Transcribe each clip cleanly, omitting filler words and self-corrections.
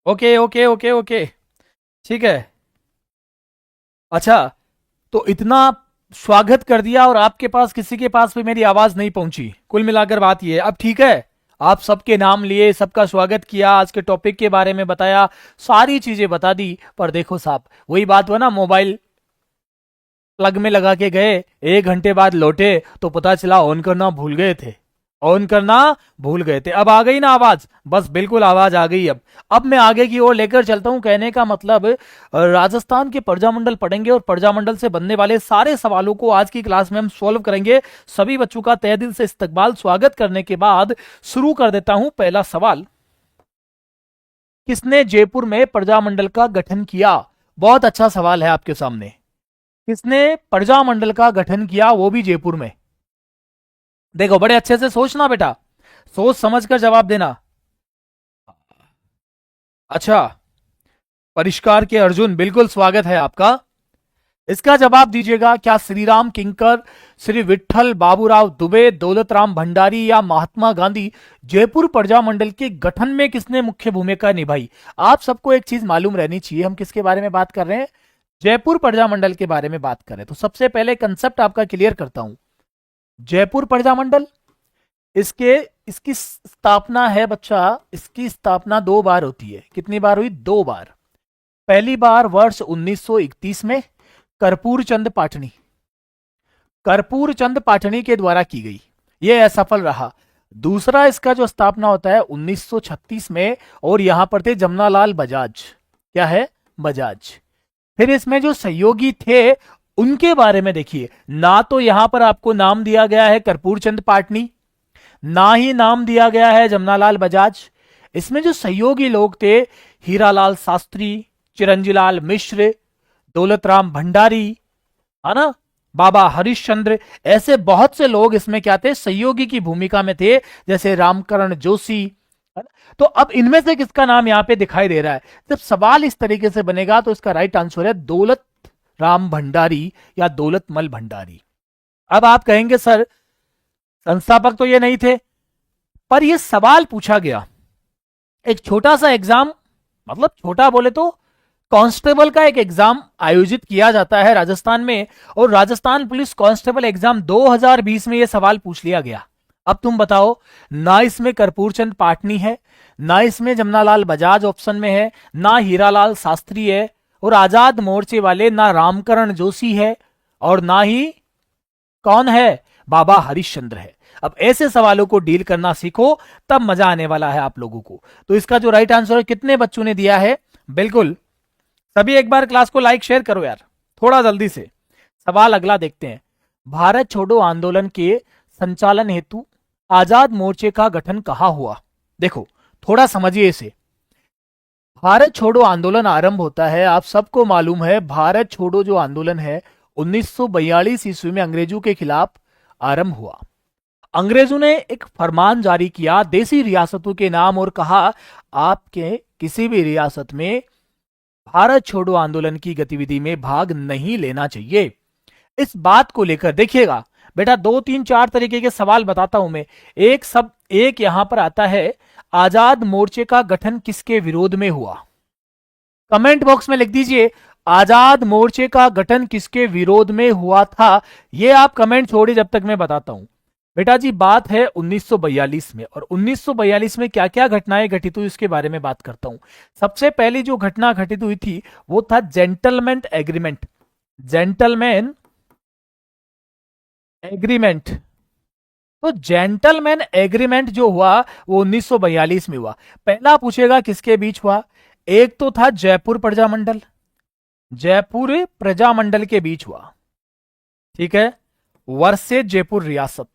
Okay okay okay okay. ठीक है। अच्छा, तो इतना स्वागत कर दिया और आपके पास किसी के पास भी मेरी आवाज नहीं पहुंची। कुल मिलाकर बात ये है, अब ठीक है। आप सबके नाम लिए, सबका स्वागत किया, आज के टॉपिक के बारे में बताया, सारी चीजें बता दी। पर देखो साहब, वही बात हुआ ना, मोबाइल प्लग में लगा के गए, 1 घंटे बाद लौटे तो पता चला ऑन करना भूल गए थे। ऑन करना भूल गए थे। अब आ गई ना आवाज? बस बिल्कुल आवाज आ गई। अब मैं आगे की ओर लेकर चलता हूं। कहने का मतलब, राजस्थान के प्रजामंडल पढ़ेंगे और प्रजामंडल से बनने वाले सारे सवालों को आज की क्लास में हम सॉल्व करेंगे। सभी बच्चों का तहे दिल से इस्तकबाल, स्वागत करने के बाद शुरू कर देता हूं पहला सवाल। किसने जयपुर में प्रजामंडल का गठन किया? बहुत अच्छा सवाल है आपके सामने। किसने प्रजामंडल का गठन किया, वो भी जयपुर में? देखो, बड़े अच्छे से सोचना बेटा, सोच समझ कर जवाब देना। अच्छा, परिष्कार के अर्जुन, बिल्कुल स्वागत है आपका। इसका जवाब दीजिएगा। क्या श्री राम किंकर, श्री विट्ठल बाबूराव दुबे, दौलत राम भंडारी या महात्मा गांधी? जयपुर प्रजामंडल के गठन में किसने मुख्य भूमिका निभाई? आप सबको एक चीज मालूम रहनी चाहिए, हम किसके बारे में बात कर रहे हैं? जयपुर प्रजामंडल के बारे में बात करें तो सबसे पहले कंसेप्ट आपका क्लियर करता हूं। जयपुर प्रजामंडल, इसके इसकी स्थापना है बच्चा, इसकी स्थापना 2 बार होती है। कितनी बार हुई? 2 बार। पहली बार वर्ष 1931 में कर्पूर चंद पाटनी, कर्पूर चंद पाटनी के द्वारा की गई, यह असफल रहा। दूसरा इसका जो स्थापना होता है 1936 में, और यहां पर थे जमनालाल बजाज। क्या है? बजाज। फिर इसमें जो सहयोगी थे उनके बारे में देखिए, ना तो यहां पर आपको नाम दिया गया है कर्पूर चंद पाटनी, ना ही नाम दिया गया है जमनालाल बजाज। इसमें जो सहयोगी लोग थे, हीरालाल शास्त्री, चिरंजीलाल मिश्र, दौलत राम भंडारी, है ना, बाबा हरिश्चंद्र, ऐसे बहुत से लोग इसमें क्या थे? सहयोगी की भूमिका में थे, जैसे रामकरण जोशी, है ना? तो अब इनमें से किसका नाम यहां पे दिखाई दे रहा है? जब सवाल इस तरीके से बनेगा तो इसका राइट आंसर है दौलत राम भंडारी या दौलतमल भंडारी। अब आप कहेंगे सर, संस्थापक तो ये नहीं थे, पर यह सवाल पूछा गया। एक छोटा सा एग्जाम, मतलब छोटा बोले तो कांस्टेबल का एक एग्जाम आयोजित किया जाता है राजस्थान में, और राजस्थान पुलिस कांस्टेबल एग्जाम 2020 में यह सवाल पूछ लिया गया। अब तुम बताओ, ना इसमें कर्पूर चंद पाटनी है, ना इसमें जमनालाल बजाज ऑप्शन में है, ना हीरालाल शास्त्री है, और आजाद मोर्चे वाले ना रामकरण जोशी है, और ना ही कौन है? बाबा हरिश्चंद्र है। अब ऐसे सवालों को डील करना सीखो, तब मजा आने वाला है आप लोगों को। तो इसका जो राइट आंसर है, कितने बच्चों ने दिया है? बिल्कुल सभी एक बार क्लास को लाइक शेयर करो यार, थोड़ा जल्दी से। सवाल अगला देखते हैं। भारत छोड़ो आंदोलन के संचालन हेतु आजाद मोर्चे का गठन कहां हुआ? देखो, थोड़ा समझिए इसे। भारत छोड़ो आंदोलन आरंभ होता है, आप सबको मालूम है, भारत छोड़ो जो आंदोलन है 1942 ईस्वी में अंग्रेजों के खिलाफ आरंभ हुआ। अंग्रेजों ने एक फरमान जारी किया देसी रियासतों के नाम, और कहा आपके किसी भी रियासत में भारत छोड़ो आंदोलन की गतिविधि में भाग नहीं लेना चाहिए। इस बात को लेकर देखिएगा बेटा, 2 3 4 तरीके के सवाल बताता हूं मैं। एक यहां पर आता है, आजाद मोर्चे का गठन किसके विरोध में हुआ? कमेंट बॉक्स में लिख दीजिए, आजाद मोर्चे का गठन किसके विरोध में हुआ था। यह आप कमेंट छोड़िए जब तक मैं बताता हूं। बेटा जी, बात है 1942 में, और 1942 में क्या क्या घटनाएं घटित हुई उसके बारे में बात करता हूं। सबसे पहली जो घटना घटित हुई थी वो था जेंटलमैन एग्रीमेंट। Gentleman agreement. तो जेंटलमैन एग्रीमेंट जो हुआ वो 1942 में हुआ। पहला पूछेगा किसके बीच हुआ? एक तो था जयपुर प्रजामंडल, जयपुर प्रजामंडल के बीच हुआ, ठीक है, वर्सेज जयपुर रियासत,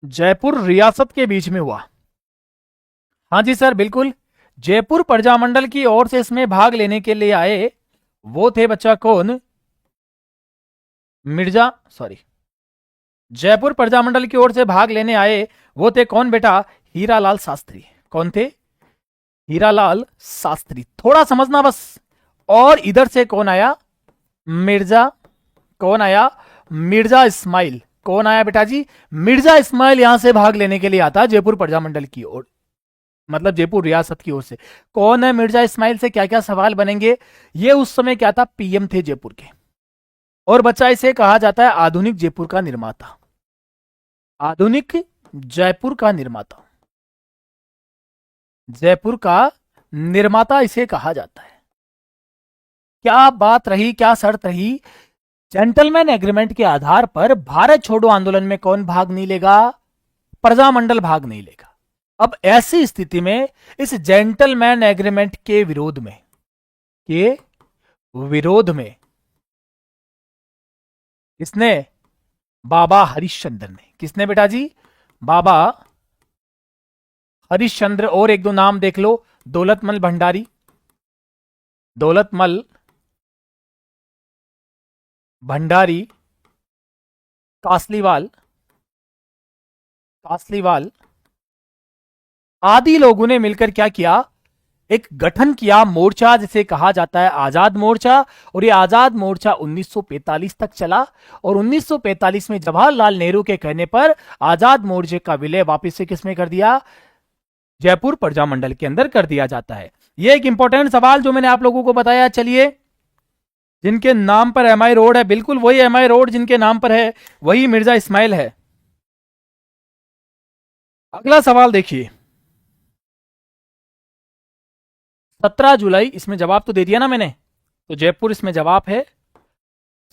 जयपुर रियासत के बीच में हुआ। हाँ जी सर, बिल्कुल। जयपुर प्रजामंडल की ओर से इसमें भाग लेने के लिए आए वो थे बच्चा कौन? मिर्जा, सॉरी, जयपुर प्रजामंडल की ओर से भाग लेने आए वो थे कौन बेटा? हीरालाल शास्त्री। कौन थे? हीरालाल शास्त्री। थोड़ा समझना बस। और इधर से कौन आया? मिर्जा। कौन आया? मिर्जा इस्माइल। कौन आया बेटा जी? मिर्जा इस्माइल यहां से भाग लेने के लिए आता जयपुर प्रजामंडल की ओर। मतलब जयपुर रियासत की ओर से। कौन है मिर्जा इस्माइल से क्या क्या सवाल बनेंगे, ये उस समय क्या था, पीएम थे जयपुर के। और बच्चा इसे कहा जाता है आधुनिक जयपुर का निर्माता, आधुनिक जयपुर का निर्माता, जयपुर का निर्माता इसे कहा जाता है। क्या बात रही, क्या शर्त रही, जेंटलमैन एग्रीमेंट के आधार पर भारत छोड़ो आंदोलन में कौन भाग नहीं लेगा, प्रजामंडल भाग नहीं लेगा। अब ऐसी स्थिति में इस जेंटलमैन एग्रीमेंट के विरोध में, के विरोध में किसने, बाबा हरिश्चंद्र ने। किसने बेटा जी, बाबा हरिश्चंद्र। और एक दो नाम देख लो, दौलतमल भंडारी, दौलतमल भंडारी, कासलीवाल, कासलीवाल आदि लोगों ने मिलकर क्या किया, एक गठन किया मोर्चा जिसे कहा जाता है आजाद मोर्चा। और ये आजाद मोर्चा 1945 तक चला। और 1945 में जवाहरलाल नेहरू के कहने पर आजाद मोर्चे का विलय वापस से किसमें कर दिया, जयपुर प्रजामंडल के अंदर कर दिया जाता है। यह एक इंपॉर्टेंट सवाल जो मैंने आप लोगों को बताया। चलिए, जिनके नाम पर एमआई रोड है, बिल्कुल वही एमआई रोड जिनके नाम पर है वही मिर्जा इस्माइल है। अगला सवाल देखिए, 17 जुलाई, इसमें जवाब तो दे दिया ना मैंने, तो जयपुर इसमें जवाब है।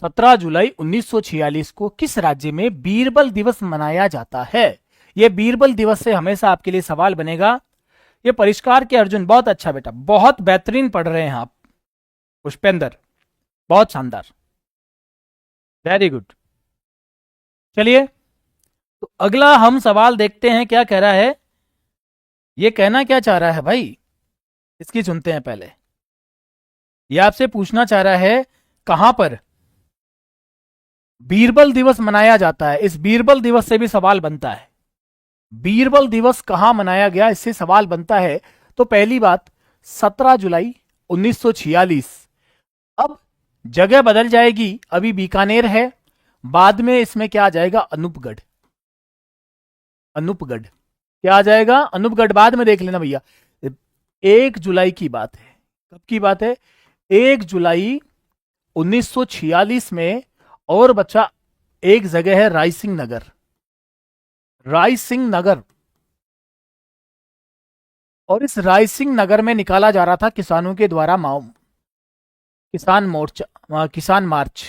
17 जुलाई 1946 को किस राज्य में बीरबल दिवस मनाया जाता है। यह बीरबल दिवस से हमेशा आपके लिए सवाल बनेगा। यह परिष्कार के अर्जुन, बहुत अच्छा बेटा, बहुत बेहतरीन पढ़ रहे हैं आप पुष्पेंद्र, बहुत शानदार, वेरी गुड। चलिए, तो अगला हम सवाल देखते हैं क्या कह रहा है। यह कहना क्या चाह रहा है भाई, इसकी सुनते हैं पहले। यह आपसे पूछना चाह रहा है कहां पर बीरबल दिवस मनाया जाता है। इस बीरबल दिवस से भी सवाल बनता है, बीरबल दिवस कहां मनाया गया, इससे सवाल बनता है। तो पहली बात 17 जुलाई 1946। अब जगह बदल जाएगी, अभी बीकानेर है, बाद में इसमें क्या आ जाएगा, अनूपगढ़। अनूपगढ़ क्या आ जाएगा, अनूपगढ़, बाद में देख लेना भैया। 1 जुलाई की बात है, कब की बात है, 1 जुलाई 1946 में। और बच्चा एक जगह है रायसिंह नगर, रायसिंह नगर। और इस रायसिंह नगर में निकाला जा रहा था किसानों के द्वारा किसान मोर्चा, किसान मार्च,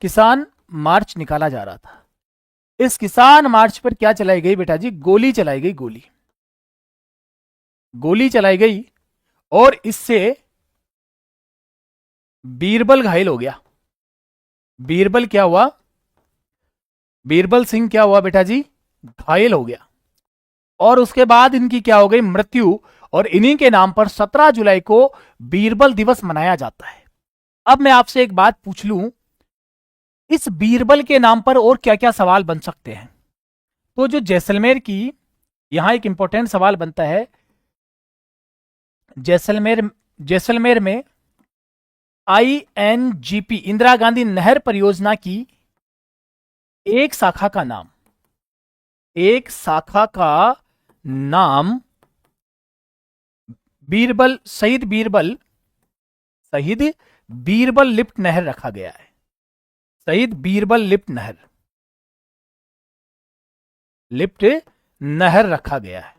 किसान मार्च निकाला जा रहा था। इस किसान मार्च पर क्या चलाई गई बेटा जी, गोली चलाई गई, गोली, गोली चलाई गई। और इससे बीरबल घायल हो गया। बीरबल क्या हुआ, बीरबल सिंह क्या हुआ बेटा जी, घायल हो गया। और उसके बाद इनकी क्या हो गई, मृत्यु। और इन्हीं के नाम पर 17 जुलाई को बीरबल दिवस मनाया जाता है। अब मैं आपसे एक बात पूछ लूं, इस बीरबल के नाम पर और क्या क्या सवाल बन सकते हैं। तो जो जैसलमेर की, यहां एक इंपॉर्टेंट सवाल बनता है, जैसलमेर में INGP इंदिरा गांधी नहर परियोजना की एक शाखा का नाम, एक शाखा का नाम बीरबल, शहीद बीरबल, शहीद बीरबल लिफ्ट नहर रखा गया है। शहीद बीरबल लिफ्ट नहर, लिफ्ट नहर रखा गया है।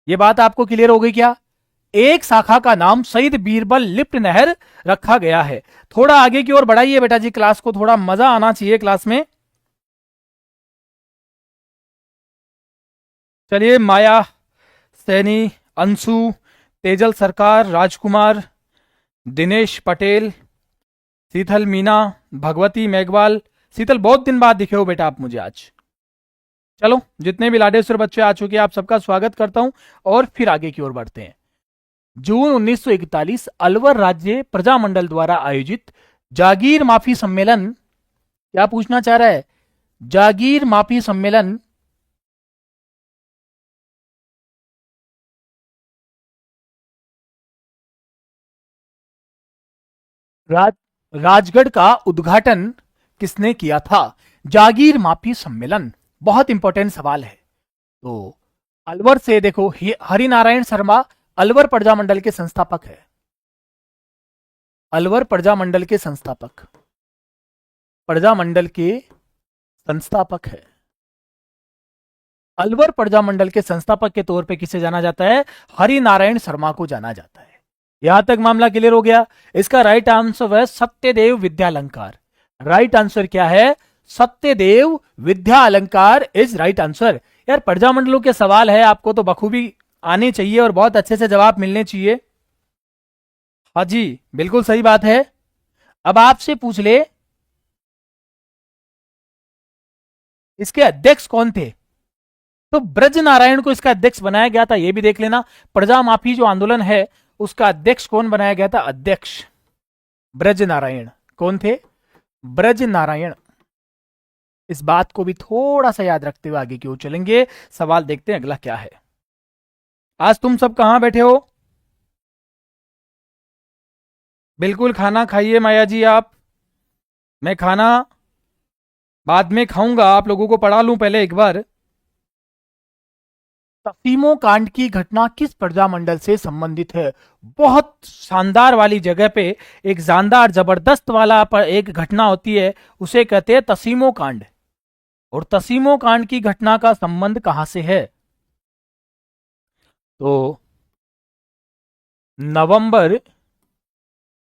यह बात आपको क्लियर हो गई क्या, एक शाखा का नाम शहीद बीरबल लिफ्ट नहर रखा गया है। थोड़ा आगे की ओर बढ़ाइए बेटा जी क्लास को, थोड़ा मजा आना चाहिए क्लास में। चलिए, माया सैनी, अंशु, तेजल सरकार, राजकुमार, दिनेश पटेल, शीतल मीना, भगवती मेघवाल। शीतल बहुत दिन बाद दिखे हो बेटा आप मुझे आज। चलो, जितने भी लाडेश्वर बच्चे आ चुके हैं आप सबका स्वागत करता हूं और फिर आगे की ओर बढ़ते हैं। जून 1941 अलवर राज्य प्रजामंडल द्वारा आयोजित जागीर माफी सम्मेलन, क्या पूछना चाह रहा है, जागीर माफी सम्मेलन राजगढ़ का उद्घाटन किसने किया था। जागीर माफी सम्मेलन बहुत इंपॉर्टेंट सवाल है। तो अलवर से देखो, हरिनारायण शर्मा अलवर प्रजामंडल के संस्थापक है। अलवर प्रजामंडल के संस्थापक, प्रजामंडल के संस्थापक है। अलवर प्रजामंडल के संस्थापक के तौर पे किसे जाना जाता है? हरिनारायण शर्मा को जाना जाता है। यहां तक मामला क्लियर हो गया। इसका राइट आंसर है सत्यदेव विद्यालंकार। राइट आंसर क्या है? सत्यदेव विद्यालंकार इज राइट आंसर। यार प्रजामंडलों के सवाल है, आपको तो बखूबी आने चाहिए और बहुत अच्छे से जवाब मिलने चाहिए। हाँ जी, बिल्कुल सही बात है। अब आपसे पूछ ले, इसके अध्यक्ष कौन थे? तो ब्रज नारायण को इसका अध्यक्ष बनाया गया था, यह भी देख लेना। प्रजा माफी जो आंदोलन है उसका अध्यक्ष कौन बनाया गया था? अध्यक्ष ब्रज नारायण। कौन थे? ब्रज नारायण। इस बात को भी थोड़ा सा याद रखते हुए आगे की ओर चलेंगे। सवाल देखते हैं अगला क्या है। आज तुम सब कहां बैठे हो? बिल्कुल खाना खाइए माया जी आप। मैं खाना बाद में खाऊंगा, आप लोगों को पढ़ा लूं पहले एक बार। तसीमो कांड की घटना किस प्रजामंडल से संबंधित है? बहुत शानदार वाली जगह पे एक जानदार जबरदस्त वाला पर एक घटना होती है, उसे कहते हैं तसीमो कांड। और तसीमो कांड की घटना का संबंध कहां से है? तो नवंबर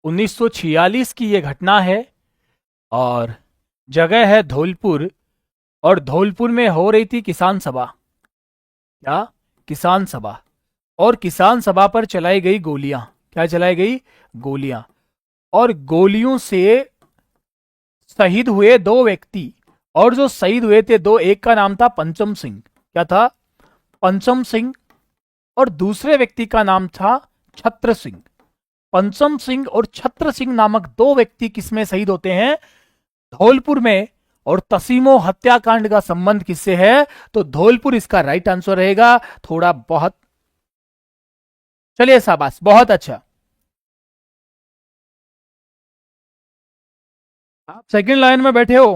1946 की यह घटना है और जगह है धौलपुर। और धौलपुर में हो रही थी किसान सभा। क्या? किसान सभा। और किसान सभा पर चलाई गई गोलियां। क्या चलाई गई? गोलियां। और गोलियों से शहीद हुए दो व्यक्ति। और जो शहीद हुए थे दो, एक का नाम था पंचम सिंह। क्या था? पंचम सिंह। और दूसरे व्यक्ति का नाम था छत्र सिंह। पंचम सिंह और छत्र सिंह नामक दो व्यक्ति किसमें शहीद होते हैं? धौलपुर में। और तसीमो हत्याकांड का संबंध किससे है? तो धौलपुर इसका राइट आंसर रहेगा। थोड़ा बहुत, चलिए शाबाश, बहुत अच्छा। आप सेकंड लाइन में बैठे हो?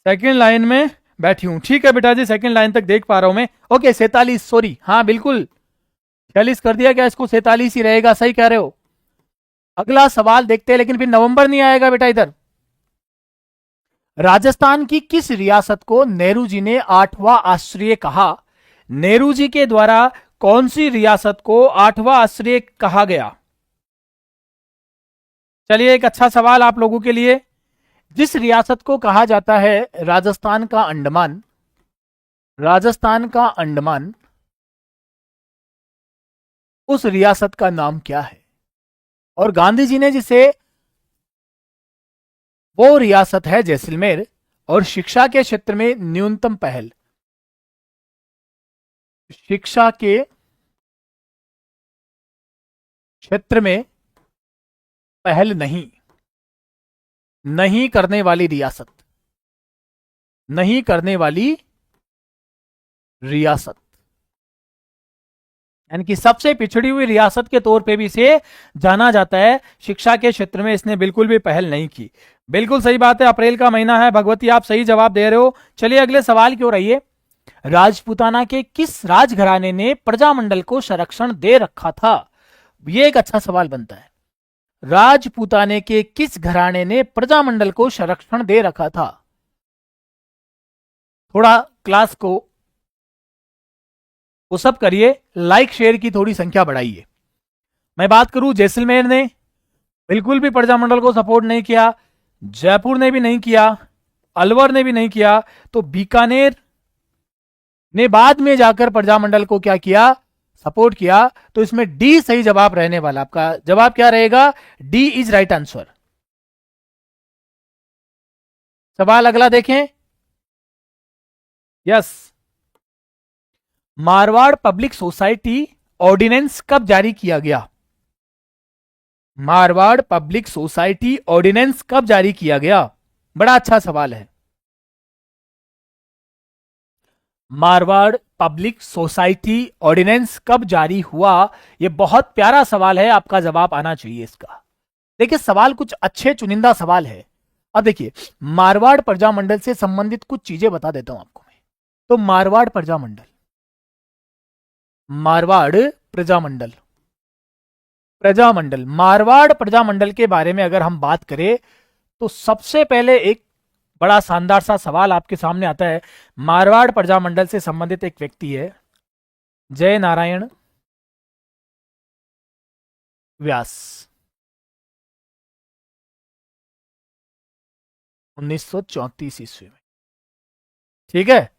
सेकंड लाइन में बैठी हूं, ठीक है बेटा जी, सेकंड लाइन तक देख पा रहा हूं मैं। ओके 47, सॉरी, हाँ बिल्कुल 46 कर दिया क्या इसको? 47 ही रहेगा, सही कह रहे हो। अगला सवाल देखते हैं, लेकिन फिर नवंबर नहीं आएगा बेटा इधर। राजस्थान की किस रियासत को नेहरू जी ने 8वां आश्रय कहा? नेहरू जी के द्वारा कौन सी रियासत को 8वां आश्रय कहा गया? चलिए एक अच्छा सवाल आप लोगों के लिए। जिस रियासत को कहा जाता है राजस्थान का अंडमान, राजस्थान का अंडमान, उस रियासत का नाम क्या है? और गांधी जी ने जिसे, वो रियासत है जैसलमेर। और शिक्षा के क्षेत्र में न्यूनतम पहल, शिक्षा के क्षेत्र में पहल नहीं करने वाली रियासत, नहीं करने वाली रियासत, यानी कि सबसे पिछड़ी हुई रियासत के तौर पे भी इसे जाना जाता है। शिक्षा के क्षेत्र में इसने बिल्कुल भी पहल नहीं की। बिल्कुल सही बात है, अप्रैल का महीना है। भगवती आप सही जवाब दे रहे हो। चलिए अगले सवाल की ओर आइए। राजपूताना के किस राजघराने ने प्रजामंडल को संरक्षण दे रखा था? यह एक अच्छा सवाल बनता है। राजपूताने के किस घराने ने प्रजामंडल को संरक्षण दे रखा था? थोड़ा क्लास को वो सब करिए, लाइक शेयर की थोड़ी संख्या बढ़ाइए। मैं बात करूं, जैसलमेर ने बिल्कुल भी प्रजामंडल को सपोर्ट नहीं किया, जयपुर ने भी नहीं किया, अलवर ने भी नहीं किया, तो बीकानेर ने बाद में जाकर प्रजामंडल को क्या किया? सपोर्ट किया। तो इसमें डी सही जवाब रहने वाला। आपका जवाब क्या रहेगा? D is right answer. सवाल अगला देखें। Yes, Marwar public society ordinance कब जारी किया गया? मारवाड़ पब्लिक सोसाइटी ऑर्डिनेंस कब जारी किया गया? बड़ा अच्छा सवाल है। मारवाड़ पब्लिक सोसाइटी ऑर्डिनेंस कब जारी हुआ? यह बहुत प्यारा सवाल है, आपका जवाब आना चाहिए इसका। देखिए सवाल कुछ अच्छे चुनिंदा सवाल है। अब देखिए, मारवाड़ प्रजामंडल से संबंधित कुछ चीजें बता देता हूं आपको मैं। तो मारवाड़ प्रजामंडल, मारवाड़ प्रजामंडल। प्रजामंडल, मारवाड़ प्रजामंडल के बारे में अगर हम बात करें तो सबसे पहले एक बड़ा शानदार सा सवाल आपके सामने आता है। मारवाड़ प्रजामंडल से संबंधित एक व्यक्ति है जय नारायण व्यास, 1934 ईस्वी में। ठीक है,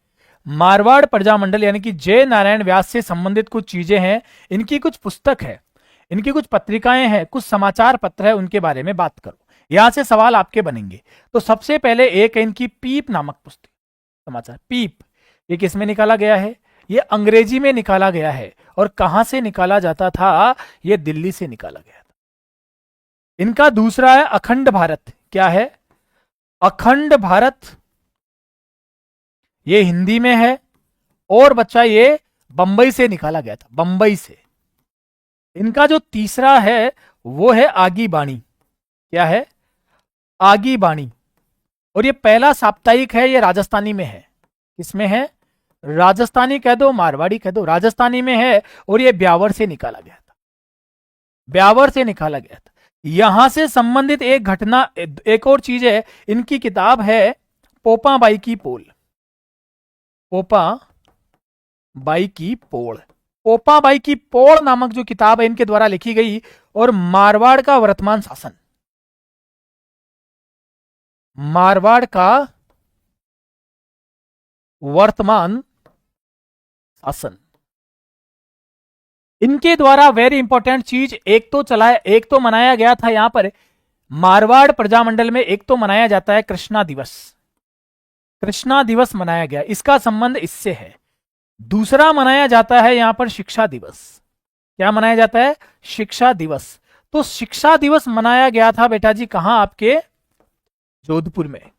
मारवाड़ प्रजामंडल यानी कि जय नारायण व्यास से संबंधित कुछ चीजें हैं, इनकी कुछ पुस्तक है, इनकी कुछ पत्रिकाएं हैं, कुछ समाचार पत्र है, उनके बारे में बात करो। यहां से सवाल आपके बनेंगे। तो सबसे पहले एक है इनकी पीप नामक पुस्तक, समाचार पीप। ये किस में निकाला गया है? ये अंग्रेजी में निकाला गया है। और कहां से निकाला जाता था? ये दिल्ली से निकाला गया था। इनका दूसरा है अखंड भारत। क्या है? अखंड भारत। ये हिंदी में है। और बच्चा ये बंबई से निकाला गया था, बंबई से। इनका जो तीसरा है वो है आगी बाणी। क्या है? आगी बाणी। और ये पहला साप्ताहिक है, ये राजस्थानी में है। किसमें है? राजस्थानी कह दो, मारवाड़ी कह दो, राजस्थानी में है। और ये ब्यावर से निकाला गया था, ब्यावर से निकाला गया था। यहां से संबंधित एक घटना, एक और चीज है, इनकी किताब है पोपा बाई की पोल। पोपा बाई की पोल, पोपा बाई की पोल नामक जो किताब है इनके द्वारा लिखी गई। और मारवाड़ का वर्तमान शासन, मारवाड़ का वर्तमान शासन, इनके द्वारा वेरी इंपॉर्टेंट चीज एक तो मनाया गया था यहां पर मारवाड़ प्रजामंडल में। एक तो मनाया जाता है कृष्णा दिवस, कृष्णा दिवस मनाया गया, इसका संबंध इससे है। दूसरा मनाया जाता है यहां पर शिक्षा दिवस। क्या मनाया जाता है? शिक्षा दिवस। तो शिक्षा दिवस मनाया गया था बेटा जी कहां? आपके जोधपुर में।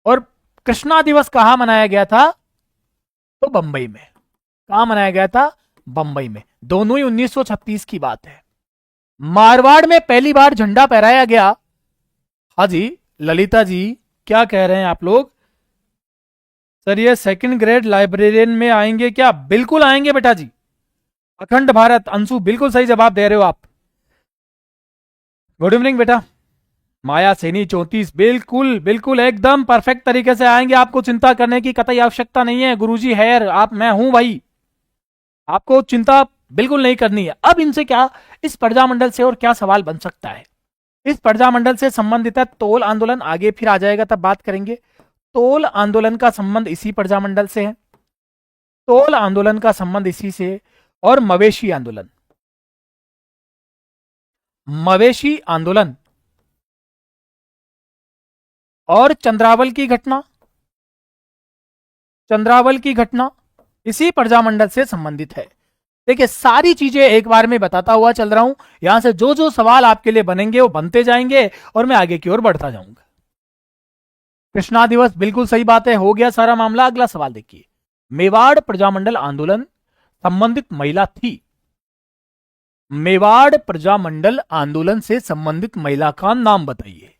और कृष्णा दिवस कहां मनाया गया था? तो बंबई में। कहां मनाया गया था? बंबई में। दोनों ही 1936 की बात है। मारवाड़ में पहली बार झंडा फहराया गया। हाँ जी ललिता जी, क्या कह रहे हैं आप लोग? सर ये सेकंड ग्रेड लाइब्रेरियन में आएंगे क्या? बिल्कुल आएंगे बेटा जी। अखंड भारत, अंशु बिल्कुल सही जवाब दे रहे हो आप। गुड इवनिंग बेटा। माया सैनी 34, बिल्कुल बिल्कुल एकदम परफेक्ट तरीके से आएंगे। आपको चिंता करने की कतई आवश्यकता नहीं है। गुरुजी हैर आप, मैं हूं भाई, आपको चिंता बिल्कुल नहीं करनी है। अब इनसे क्या, इस प्रजामंडल से और क्या सवाल बन सकता है? इस प्रजामंडल से संबंधित है तोल आंदोलन, आगे फिर आ जाएगा तब बात करेंगे। तोल आंदोलन का संबंध इसी प्रजामंडल से है, तोल आंदोलन का संबंध इसी से। और मवेशी आंदोलन, मवेशी आंदोलन और चंद्रावल की घटना, चंद्रावल की घटना इसी प्रजामंडल से संबंधित है। देखिए सारी चीजें एक बार में बताता हुआ चल रहा हूं। यहां से जो जो सवाल आपके लिए बनेंगे वो बनते जाएंगे और मैं आगे की ओर बढ़ता जाऊंगा। कृष्णा दिवस बिल्कुल सही बात है, हो गया सारा मामला। अगला सवाल देखिए, मेवाड़ प्रजामंडल आंदोलन संबंधित महिला थी। मेवाड़ प्रजामंडल आंदोलन से संबंधित महिला का नाम बताइए।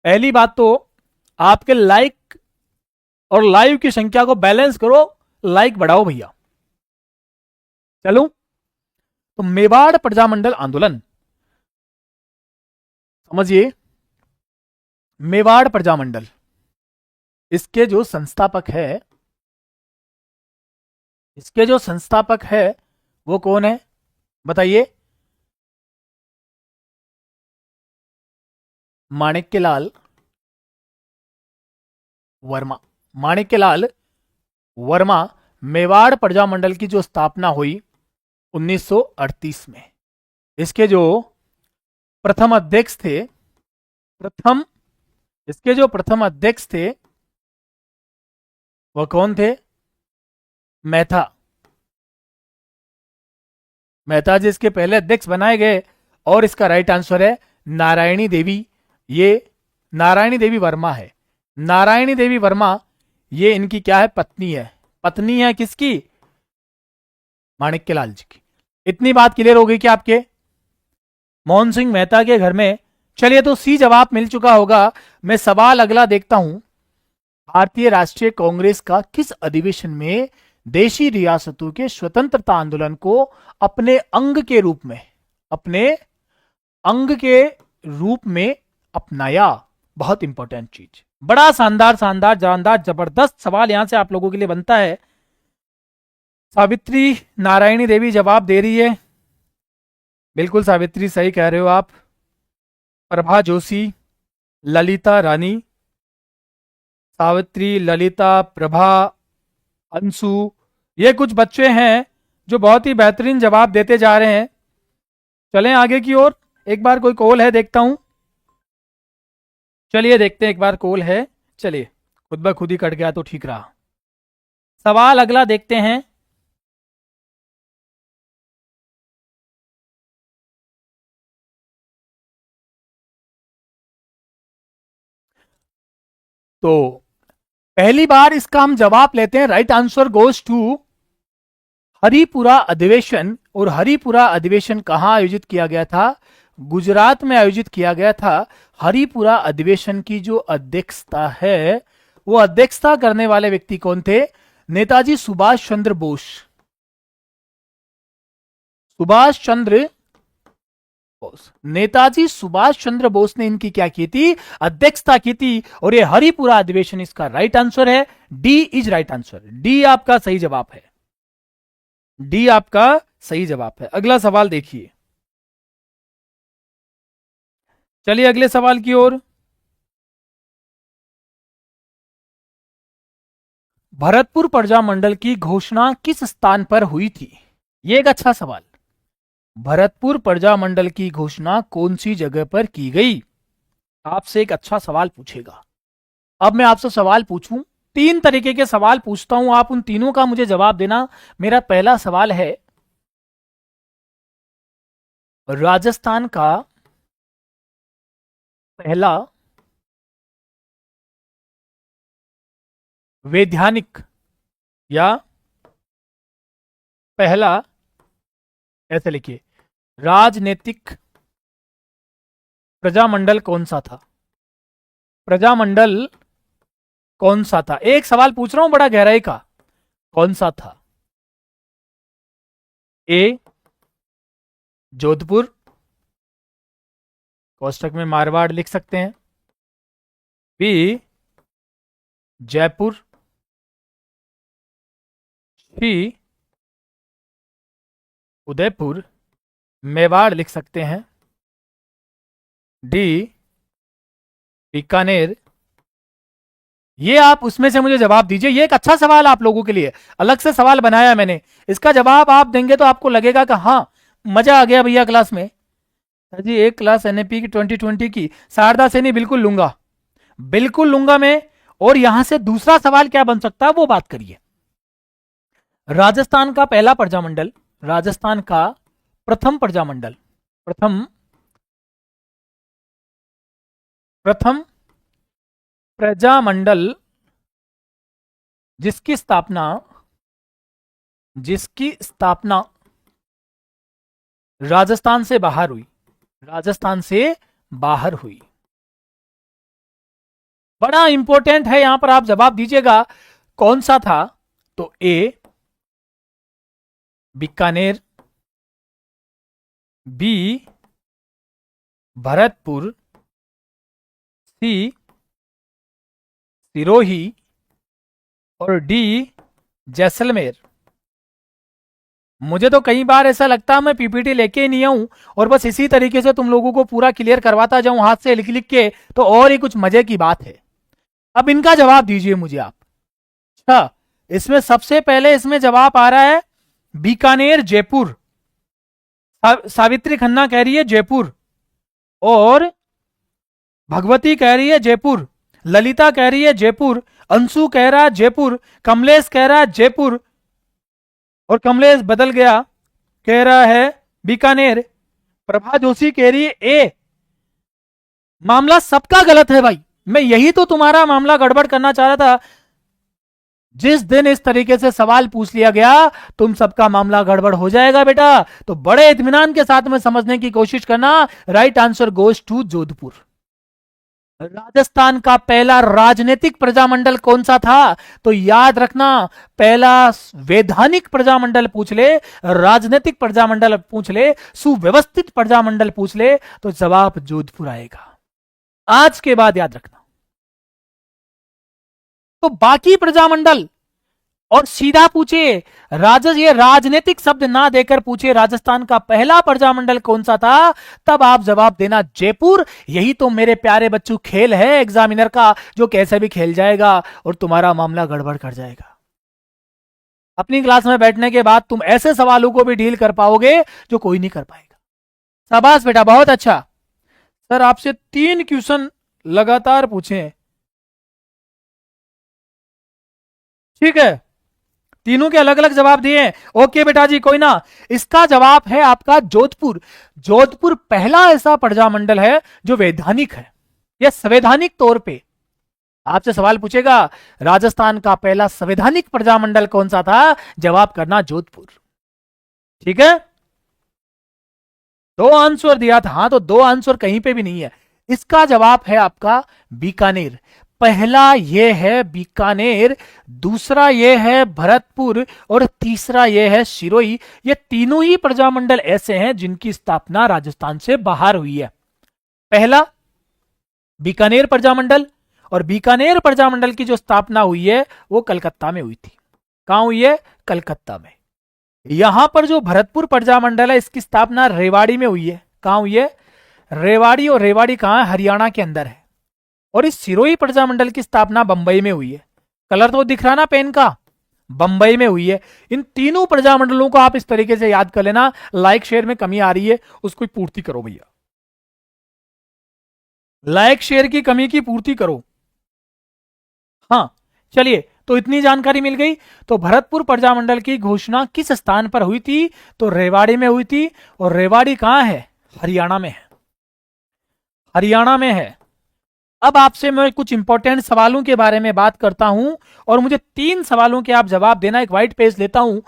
पहली बात तो आपके लाइक और लाइव की संख्या को बैलेंस करो, लाइक बढ़ाओ भैया। चलो तो मेवाड़ प्रजामंडल आंदोलन समझिए, मेवाड़ प्रजामंडल, इसके जो संस्थापक है, इसके जो संस्थापक है वो कौन है बताइए? माणिक्यलाल वर्मा। माणिक्यलाल वर्मा। मेवाड़ प्रजामंडल की जो स्थापना हुई 1938 में। इसके जो प्रथम अध्यक्ष थे, इसके जो प्रथम अध्यक्ष थे वह कौन थे? मेहता। मेहता जी इसके पहले अध्यक्ष बनाए गए। और इसका राइट आंसर है नारायणी देवी। ये नारायणी देवी वर्मा है। नारायणी देवी वर्मा ये इनकी क्या है? पत्नी है। पत्नी है किसकी? माणिक्यलाल जी की। इतनी बात क्लियर हो गई कि आपके मोहन सिंह मेहता के घर में। चलिए तो सी जवाब मिल चुका होगा। मैं सवाल अगला देखता हूं, भारतीय राष्ट्रीय कांग्रेस का किस अधिवेशन में देशी रियासतों के स्वतंत्रता आंदोलन को अपने अंग के रूप में, अपने अंग के रूप में अपनाया। बहुत इंपॉर्टेंट चीज, बड़ा शानदार शानदार जानदार जबरदस्त सवाल यहां से आप लोगों के लिए बनता है। सावित्री नारायणी देवी जवाब दे रही है, बिल्कुल सावित्री सही कह रहे हो आप। प्रभा जोशी, ललिता रानी, सावित्री, ललिता, प्रभा, अंशु, ये कुछ बच्चे हैं जो बहुत ही बेहतरीन जवाब देते जा रहे हैं। चलें आगे की ओर। एक बार कोई कॉल है देखता हूं, चलिए देखते हैं एक बार कॉल है। चलिए, खुद ब खुद ही कट गया तो ठीक रहा। सवाल अगला देखते हैं। तो पहली बार इसका हम जवाब लेते हैं। Right answer goes to Haripura अधिवेशन। और हरिपुरा अधिवेशन कहां आयोजित किया गया था? गुजरात में आयोजित किया गया था। हरिपुरा अधिवेशन की जो अध्यक्षता है, वो अध्यक्षता करने वाले व्यक्ति कौन थे? नेताजी सुभाष चंद्र बोस। सुभाष चंद्र बोस, नेताजी सुभाष चंद्र बोस ने इनकी क्या की थी? अध्यक्षता की थी। और ये हरिपुरा अधिवेशन इसका राइट आंसर है। D is right answer. D आपका सही जवाब है। डी आपका सही जवाब है। अगला सवाल देखिए। चलिए अगले सवाल की ओर। भरतपुर प्रजामंडल की घोषणा किस स्थान पर हुई थी? यह एक अच्छा सवाल। भरतपुर प्रजामंडल की घोषणा कौन सी जगह पर की गई? आपसे एक अच्छा सवाल पूछेगा। अब मैं आपसे सवाल पूछूं, 3 तरीके के सवाल पूछता हूं, आप उन तीनों का मुझे जवाब देना। मेरा पहला सवाल है, राजस्थान का पहला वैधानिक या पहला, ऐसे लिखिए, राजनीतिक प्रजामंडल कौन सा था? प्रजामंडल कौन सा था? एक सवाल पूछ रहा हूं बड़ा गहराई का। कौन सा था? ए जोधपुर, कोष्टक में मारवाड़ लिख सकते हैं। बी जयपुर, सी उदयपुर, मेवाड़ लिख सकते हैं। डी बीकानेर। ये आप उसमें से मुझे जवाब दीजिए। ये एक अच्छा सवाल आप लोगों के लिए, अलग से सवाल बनाया मैंने। इसका जवाब आप देंगे तो आपको लगेगा कि हाँ मजा आ गया भैया क्लास में। जी एक क्लास एनएपी की 2020 की शारदा से नहीं, बिल्कुल लूंगा, बिल्कुल लूंगा मैं। और यहां से दूसरा सवाल क्या बन सकता है वो बात करिए। राजस्थान का पहला प्रजामंडल, राजस्थान का प्रथम प्रजामंडल, प्रथम प्रजामंडल जिसकी स्थापना राजस्थान से बाहर हुई, राजस्थान से बाहर हुई। बड़ा इंपॉर्टेंट है, यहां पर आप जवाब दीजिएगा कौन सा था। तो ए बीकानेर, बी भरतपुर, सी सिरोही और डी जैसलमेर। मुझे तो कई बार ऐसा लगता है मैं पीपीटी लेके ही नहीं आऊं और बस इसी तरीके से तुम लोगों को पूरा क्लियर करवाता जाऊं हाथ से लिख लिख के, तो और ही कुछ मजे की बात है। अब इनका जवाब दीजिए मुझे आप। अच्छा, इसमें सबसे पहले इसमें जवाब आ रहा है बीकानेर जयपुर। सावित्री खन्ना कह रही है जयपुर, और भगवती कह रही है जयपुर, ललिता कह रही है जयपुर, अंशु कह रहा है जयपुर, कमलेश कह रहा है जयपुर, और कमलेश बदल गया कह रहा है बीकानेर। प्रभा जोशी कह रही है ए। मामला सबका गलत है भाई, मैं यही तो तुम्हारा मामला गड़बड़ करना चाह रहा था। जिस दिन इस तरीके से सवाल पूछ लिया गया तुम सबका मामला गड़बड़ हो जाएगा बेटा। तो बड़े इत्मीनान के साथ में समझने की कोशिश करना। Right answer goes to Jodhpur. Rajasthan का पहला राजनीतिक प्रजामंडल कौन सा था? तो याद रखना, पहला वैधानिक प्रजामंडल पूछ ले, राजनीतिक प्रजामंडल पूछ ले, सुव्यवस्थित प्रजामंडल पूछ ले, तो जवाब जोधपुर आएगा। आज के बाद याद रखना। तो बाकी प्रजामंडल और सीधा पूछे ये राजनीतिक शब्द ना देकर पूछे राजस्थान का पहला प्रजामंडल कौन सा था, तब आप जवाब देना जयपुर। यही तो मेरे प्यारे बच्चों खेल है एग्जामिनर का, जो कैसे भी खेल जाएगा और तुम्हारा मामला गड़बड़ कर जाएगा। अपनी क्लास में बैठने के बाद तुम ऐसे सवालों को भी डील कर पाओगे जो कोई नहीं कर पाएगा। शाबाश बेटा, बहुत अच्छा। सर आपसे 3 क्वेश्चन लगातार पूछे, ठीक है, तीनों के अलग अलग जवाब दिए। ओके बेटा जी, कोई ना। इसका जवाब है आपका जोधपुर। जोधपुर पहला ऐसा प्रजामंडल है जो वैधानिक है, यह संवैधानिक तौर पे। आपसे सवाल पूछेगा राजस्थान का पहला संवैधानिक प्रजामंडल कौन सा था, जवाब करना जोधपुर। ठीक है, 2 आंसर दिया था। हाँ, तो 2 आंसर कहीं पे भी नहीं है। इसका जवाब है आपका बीकानेर। पहला ये है बीकानेर, दूसरा ये है भरतपुर और तीसरा ये है सिरोही। ये तीनों ही प्रजामंडल ऐसे हैं जिनकी स्थापना राजस्थान से बाहर हुई है। पहला बीकानेर प्रजामंडल, और बीकानेर प्रजामंडल की जो स्थापना हुई है वो कलकत्ता में हुई थी। कहां हुई है? कलकत्ता में। यहां पर जो भरतपुर प्रजामंडल है इसकी स्थापना रेवाड़ी में हुई है। कहां हुई है? रेवाड़ी। और रेवाड़ी कहां है? हरियाणा के अंदर है। और इस सिरोही प्रजामंडल की स्थापना बंबई में हुई है। कलर तो दिख रहा ना पेन का, बंबई में हुई है। इन तीनों प्रजामंडलों को आप इस तरीके से याद कर लेना। लाइक शेयर में कमी आ रही है, उसको पूर्ति करो भैया, लाइक शेयर की कमी की पूर्ति करो। हाँ चलिए, तो इतनी जानकारी मिल गई। तो भरतपुर प्रजामंडल की घोषणा किस स्थान पर हुई थी? तो रेवाड़ी में हुई थी। और रेवाड़ी कहां है? हरियाणा में है। हरियाणा में है। अब आपसे मैं कुछ इंपॉर्टेंट सवालों के बारे में बात करता हूं और मुझे 3 सवालों के आप जवाब देना। एक व्हाइट पेज लेता हूं,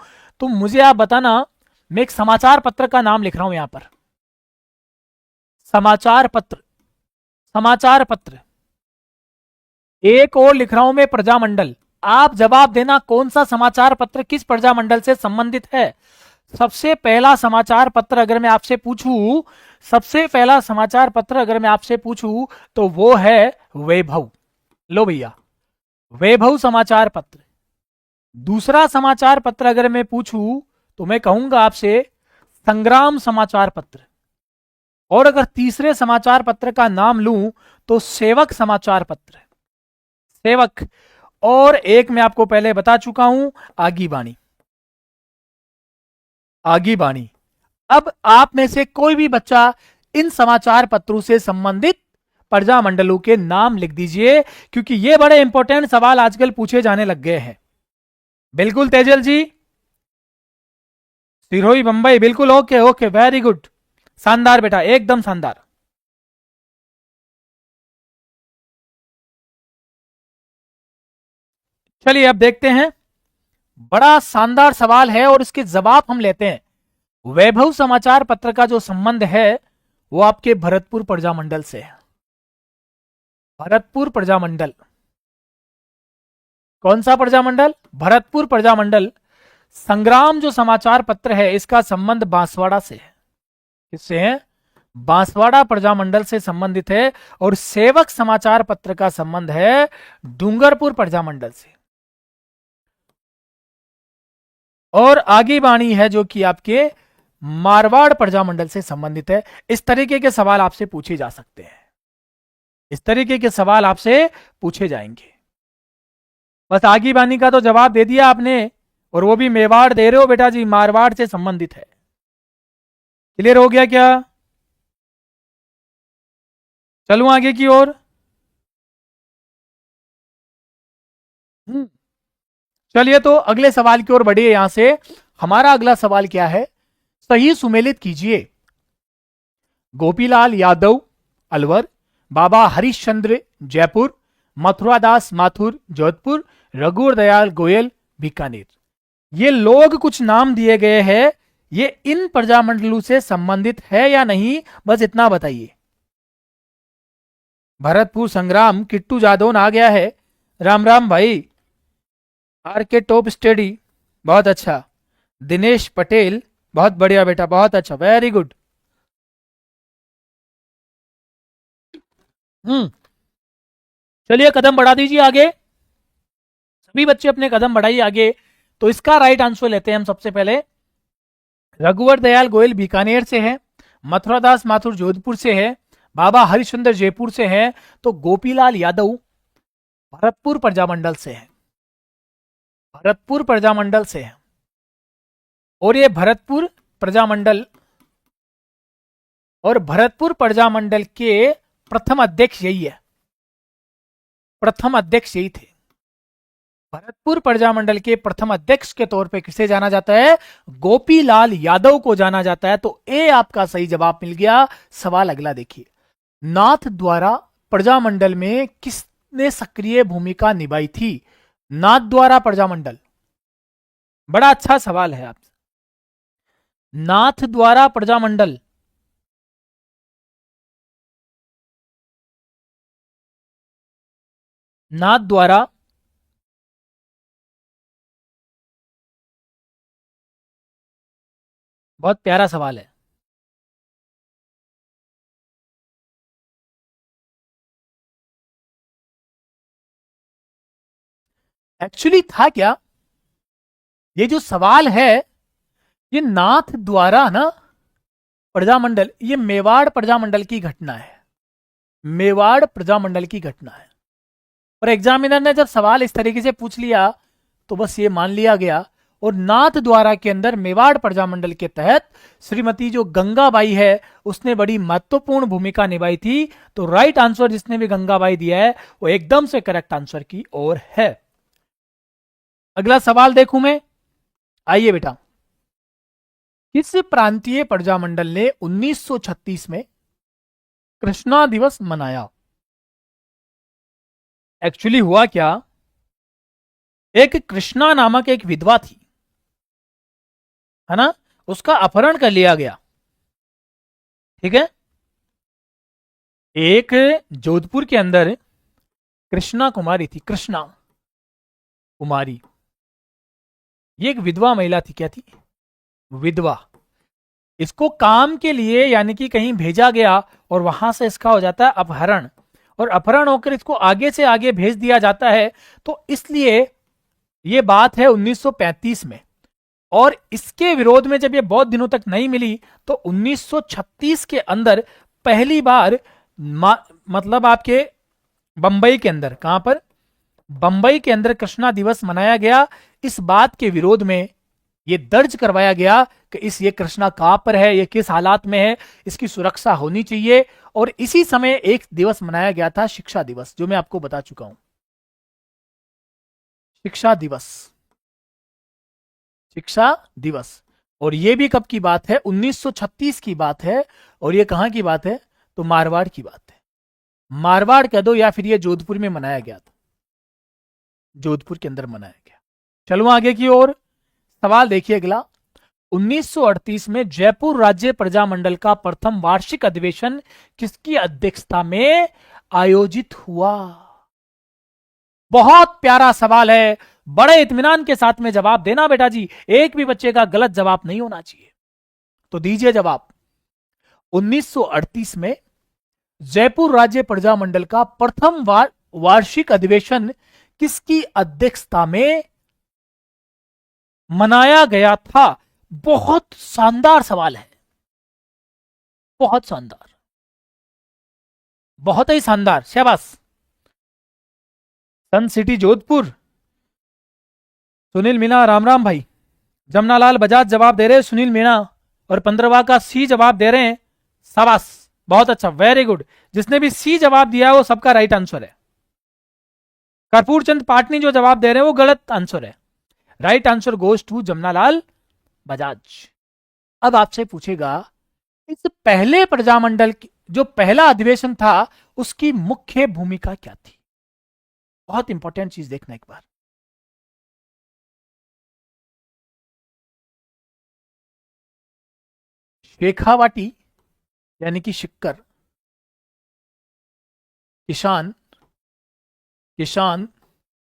तो मुझे आप बताना। मैं एक समाचार पत्र का नाम लिख रहा हूं यहां पर, समाचार पत्र। समाचार पत्र। एक और लिख रहा हूं मैं प्रजामंडल। आप जवाब देना कौन सा समाचार पत्र किस प्रजामंडल से संबंधित है। सबसे पहला समाचार पत्र अगर मैं आपसे पूछूं, सबसे पहला समाचार पत्र अगर मैं आपसे पूछूं तो वो है वैभव। लो भैया, वैभव समाचार पत्र। दूसरा समाचार पत्र अगर मैं पूछूं तो मैं कहूंगा आपसे संग्राम समाचार पत्र। और अगर तीसरे समाचार पत्र का नाम लूं तो सेवक समाचार पत्र। सेवक। और एक मैं आपको पहले बता चुका हूं, आगी बाणी। आगी बाणी। अब आप में से कोई भी बच्चा इन समाचार पत्रों से संबंधित प्रजामंडलों के नाम लिख दीजिए, क्योंकि ये बड़े इंपॉर्टेंट सवाल आजकल पूछे जाने लग गए हैं। बिल्कुल तेजल जी, सिरोही बंबई, बिल्कुल। ओके ओके, वेरी गुड, शानदार बेटा, एकदम शानदार। चलिए अब देखते हैं, बड़ा शानदार सवाल है और इसके जवाब हम लेते हैं। वैभव समाचार पत्र का जो संबंध है वो आपके भरतपुर प्रजामंडल से है। भरतपुर प्रजामंडल। कौन सा प्रजामंडल? भरतपुर प्रजामंडल। संग्राम जो समाचार पत्र है इसका संबंध बांसवाड़ा से है। किससे है? बांसवाड़ा प्रजामंडल से संबंधित है। और सेवक समाचार पत्र का संबंध है डूंगरपुर प्रजामंडल से। और आगे बाणी है जो कि आपके मारवाड़ प्रजामंडल से संबंधित है। इस तरीके के सवाल आपसे पूछे जा सकते हैं। इस तरीके के सवाल आपसे पूछे जाएंगे। बस आगी बानी का तो जवाब दे दिया आपने, और वो भी मेवाड़ दे रहे हो बेटा जी, मारवाड़ से संबंधित है। क्लियर हो गया क्या? चलूं आगे की ओर। चलिए तो अगले सवाल की ओर बढ़िए। यहां से हमारा अगला सवाल क्या है? सही सुमेलित कीजिए। गोपीलाल यादव अलवर, बाबा हरिश्चंद्र जयपुर, मथुरादास माथुर जोधपुर, रघुवर दयाल गोयल बीकानेर। ये लोग कुछ नाम दिए गए हैं, ये इन प्रजामंडलों से संबंधित है या नहीं, बस इतना बताइए। भरतपुर संग्राम, किट्टू जादौन आ गया है। राम राम भाई। आर के टॉप स्टडी, बहुत अच्छा। दिनेश पटेल, बहुत बढ़िया बेटा, बहुत अच्छा, वेरी गुड। हम्म। चलिए कदम बढ़ा दीजिए आगे, सभी बच्चे अपने कदम बढ़ाइए आगे। तो इसका राइट आंसर लेते हैं हम सबसे पहले। रघुवर दयाल गोयल बीकानेर से है, मथुरा दास माथुर जोधपुर से है, बाबा हरिश्चंद्र जयपुर से है, तो गोपीलाल यादव भरतपुर प्रजामंडल से है। भरतपुर प्रजामंडल से है। और ये भरतपुर प्रजामंडल, और भरतपुर प्रजामंडल के प्रथम अध्यक्ष यही है। प्रथम अध्यक्ष यही थे। भरतपुर प्रजामंडल के प्रथम अध्यक्ष के तौर पे किसे जाना जाता है? गोपीलाल यादव को जाना जाता है। तो ए आपका सही जवाब मिल गया। सवाल अगला देखिए, नाथ द्वारा प्रजामंडल में किसने सक्रिय भूमिका निभाई थी? नाथ द्वारा प्रजामंडल, बड़ा अच्छा सवाल है आप। नाथ द्वारा प्रजामंडल, नाथ द्वारा, बहुत प्यारा सवाल है। एक्चुअली था क्या, ये जो सवाल है, ये नाथ द्वारा ना प्रजामंडल, ये मेवाड़ प्रजामंडल की घटना है। मेवाड़ प्रजामंडल की घटना है। और एग्जामिनर ने जब सवाल इस तरीके से पूछ लिया तो बस ये मान लिया गया। और नाथ द्वारा के अंदर मेवाड़ प्रजामंडल के तहत श्रीमती जो गंगाबाई है, उसने बड़ी महत्वपूर्ण भूमिका निभाई थी। तो राइट आंसर जिसने भी गंगाबाई दिया है वो एकदम से करेक्ट आंसर की ओर है। अगला सवाल देखूं मैं, आइए बेटा। किस प्रांतीय प्रजामंडल ने 1936 में कृष्णा दिवस मनाया? एक्चुअली हुआ क्या, एक कृष्णा नामक एक विधवा थी, है ना, उसका अपहरण कर लिया गया। ठीक है, एक जोधपुर के अंदर कृष्णा कुमारी थी, कृष्णा कुमारी। ये एक विधवा महिला थी। क्या थी? विधवा। इसको काम के लिए यानी कि कहीं भेजा गया और वहां से इसका हो जाता है अपहरण, और अपहरण होकर इसको आगे से आगे भेज दिया जाता है। तो इसलिए ये बात है 1935 में। और इसके विरोध में जब ये बहुत दिनों तक नहीं मिली तो 1936 के अंदर पहली बार मतलब आपके बंबई के अंदर, कहां पर? बंबई के अंदर कृष्णा दिवस मनाया गया। इस बात के विरोध में ये दर्ज करवाया गया कि ये कृष्णा कहां पर है, ये किस हालात में है, इसकी सुरक्षा होनी चाहिए। और इसी समय एक दिवस मनाया गया था, शिक्षा दिवस, जो मैं आपको बता चुका हूं। शिक्षा दिवस, शिक्षा दिवस। और ये भी कब की बात है? 1936 की बात है। और ये कहां की बात है? तो मारवाड़ की बात है। मारवाड़ कह दो या फिर ये जोधपुर में मनाया गया था, जोधपुर के अंदर मनाया गया। चलो आगे की ओर, सवाल देखिए अगला। 1938 में जयपुर राज्य प्रजामंडल का प्रथम वार्षिक अधिवेशन किसकी अध्यक्षता में आयोजित हुआ? बहुत प्यारा सवाल है, बड़े इत्मीनान के साथ में जवाब देना बेटा जी, एक भी बच्चे का गलत जवाब नहीं होना चाहिए। तो दीजिए जवाब। 1938 में जयपुर राज्य प्रजामंडल का प्रथम वार्षिक अधिवेशन किसकी अध्यक्षता में मनाया गया था? बहुत शानदार सवाल है, बहुत शानदार, बहुत ही शानदार, शाबाश। सन सिटी जोधपुर, सुनील मीणा, राम राम भाई। जमनालाल बजाज जवाब दे रहे हैं, सुनील मीणा, और 15वां का सी जवाब दे रहे हैं। शाबाश, बहुत अच्छा, वेरी गुड। जिसने भी सी जवाब दिया है वो सबका राइट आंसर है। कर्पूर चंद पाटनी जो जवाब दे रहे हैं वो गलत आंसर है। Right answer goes to Jamnalal Bajaj. अब आपसे पूछेगा, इस पहले प्रजामंडल की जो पहला अधिवेशन था उसकी मुख्य भूमिका क्या थी? बहुत इंपॉर्टेंट चीज देखना एक बार। शेखावाटी यानी कि शिक्कर, किसान किसान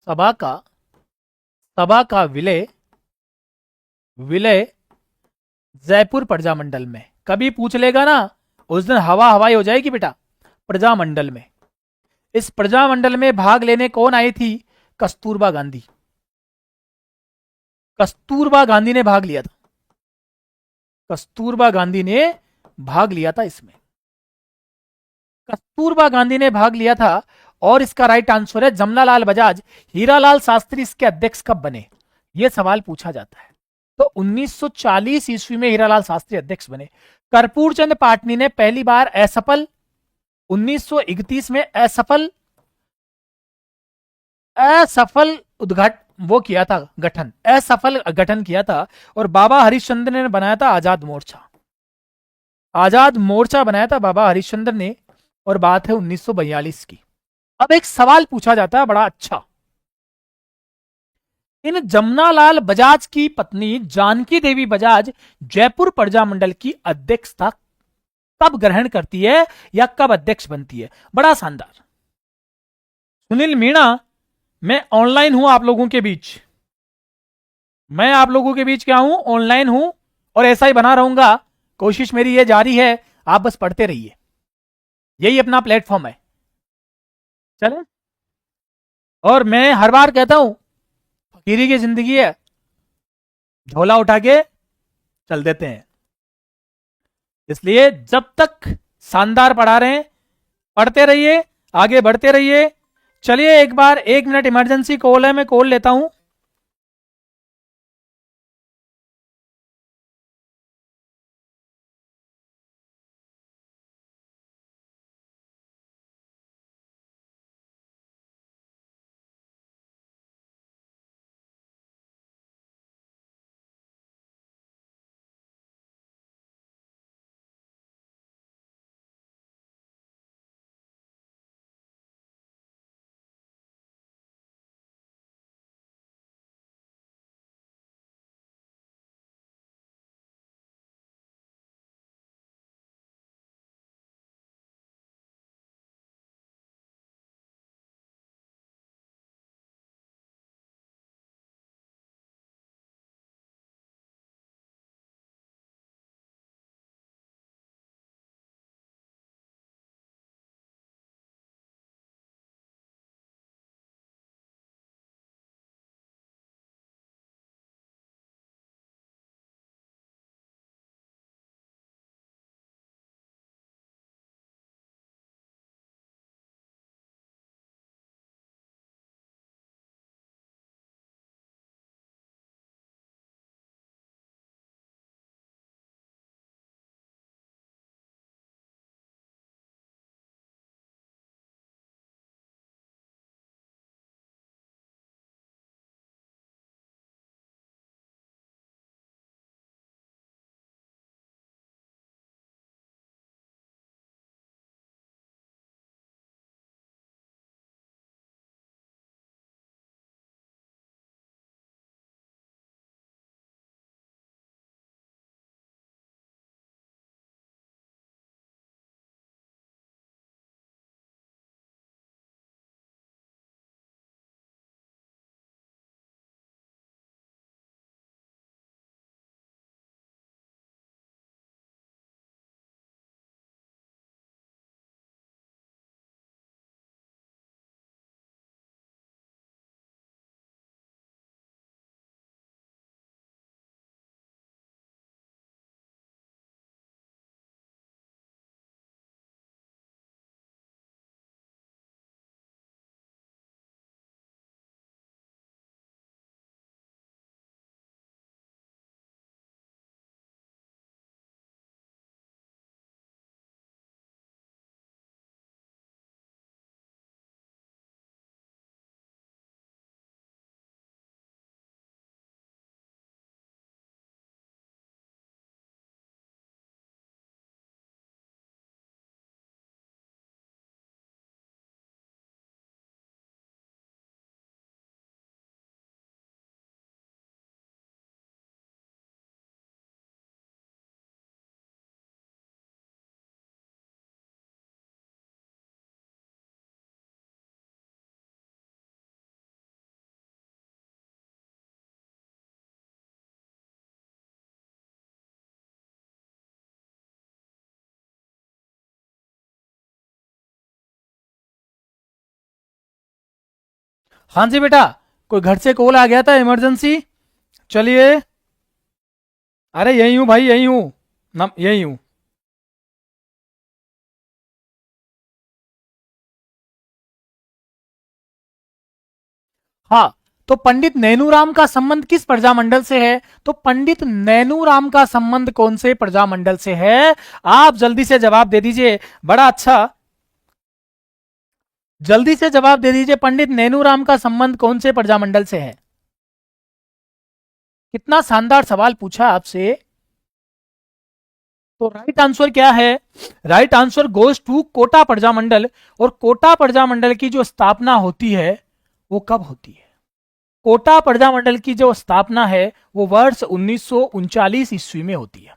सभा का विलय विलय जयपुर प्रजामंडल में। कभी पूछ लेगा ना, उस दिन हवा हवाई हो जाएगी बेटा। प्रजामंडल में, इस प्रजामंडल में भाग लेने कौन आई थी? कस्तूरबा गांधी। कस्तूरबा गांधी ने भाग लिया था। कस्तूरबा गांधी ने भाग लिया था इसमें। कस्तूरबा गांधी ने भाग लिया था। और इसका राइट आंसर है जमनालाल बजाज। हीरालाल शास्त्री इसके अध्यक्ष कब बने, यह सवाल पूछा जाता है। तो 1940 ईस्वी में हीरालाल शास्त्री अध्यक्ष बने। कर्पूर चंद पाटनी ने पहली बार असफल 1931 में असफल असफल उद्घाटन वो किया था, गठन असफल गठन किया था। और बाबा हरिश्चंद्र ने बनाया था आजाद मोर्चा। आजाद मोर्चा बनाया था बाबा हरिश्चंद्र ने। और बात है 1942 की। अब एक सवाल पूछा जाता है बड़ा अच्छा। इन जमनालाल बजाज की पत्नी जानकी देवी बजाज जयपुर प्रजामंडल की अध्यक्षता कब ग्रहण करती है या कब अध्यक्ष बनती है? बड़ा शानदार। सुनील मीणा, मैं ऑनलाइन हूं आप लोगों के बीच। मैं आप लोगों के बीच क्या हूं? ऑनलाइन हूं। और ऐसा ही बना रहूंगा। कोशिश मेरी ये जारी है, आप बस पढ़ते रहिए। यही अपना प्लेटफॉर्म है। चले। और मैं हर बार कहता हूं, फकीरी की जिंदगी है, झोला उठा के चल देते हैं। इसलिए जब तक शानदार पढ़ा रहे हैं, पढ़ते रहिए, आगे बढ़ते रहिए। चलिए, एक बार 1 मिनट इमरजेंसी कॉल है, मैं कॉल लेता हूं। हाँ जी बेटा, कोई घर से कॉल आ गया था इमरजेंसी। चलिए। अरे यही हूं भाई, यही हूं, यही हूं। हाँ, तो पंडित नैनूराम का संबंध किस प्रजामंडल से है? तो पंडित नैनूराम का संबंध कौन से प्रजामंडल से है? आप जल्दी से जवाब दे दीजिए। बड़ा अच्छा, जल्दी से जवाब दे दीजिए। पंडित नैनूराम का संबंध कौन से प्रजामंडल से है? कितना शानदार सवाल पूछा आपसे। तो राइट आंसर क्या है? Right answer goes to Kota Prajamandal. और कोटा प्रजामंडल की जो स्थापना होती है वो कब होती है? कोटा प्रजामंडल की जो स्थापना है वो वर्ष 1939 ईस्वी में होती है।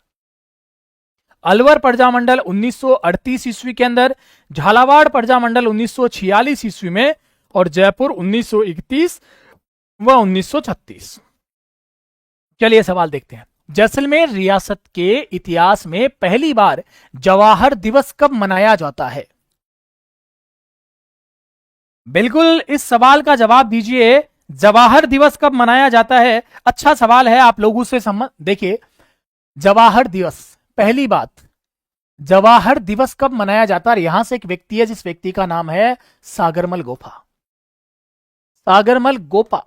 अलवर प्रजामंडल 1938 ईस्वी के अंदर, झालावाड़ प्रजामंडल 1946 ईस्वी में, और जयपुर 1931 व 1936। चलिए सवाल देखते हैं। जैसलमेर रियासत के इतिहास में पहली बार जवाहर दिवस कब मनाया जाता है? बिल्कुल इस सवाल का जवाब दीजिए। जवाहर दिवस कब मनाया जाता है? अच्छा सवाल है, आप लोगों से देखिए, जवाहर दिवस, पहली बात, जवाहर दिवस कब मनाया जाता है? यहां से एक व्यक्ति है जिस व्यक्ति का नाम है सागरमल गोपा। सागरमल गोपा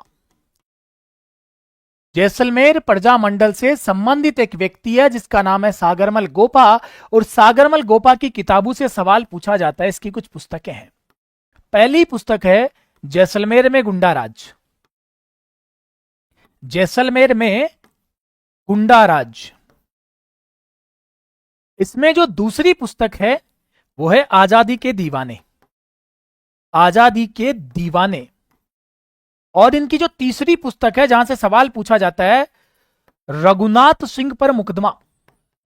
जैसलमेर प्रजामंडल से संबंधित एक व्यक्ति है जिसका नाम है सागरमल गोपा। और सागरमल गोपा की किताबों से सवाल पूछा जाता है। इसकी कुछ पुस्तकें हैं। पहली पुस्तक है जैसलमेर में गुंडा राज। जैसलमेर में गुंडा राज। इसमें जो दूसरी पुस्तक है वो है आजादी के दीवाने। आजादी के दीवाने। और इनकी जो तीसरी पुस्तक है जहां से सवाल पूछा जाता है, रघुनाथ सिंह पर मुकदमा।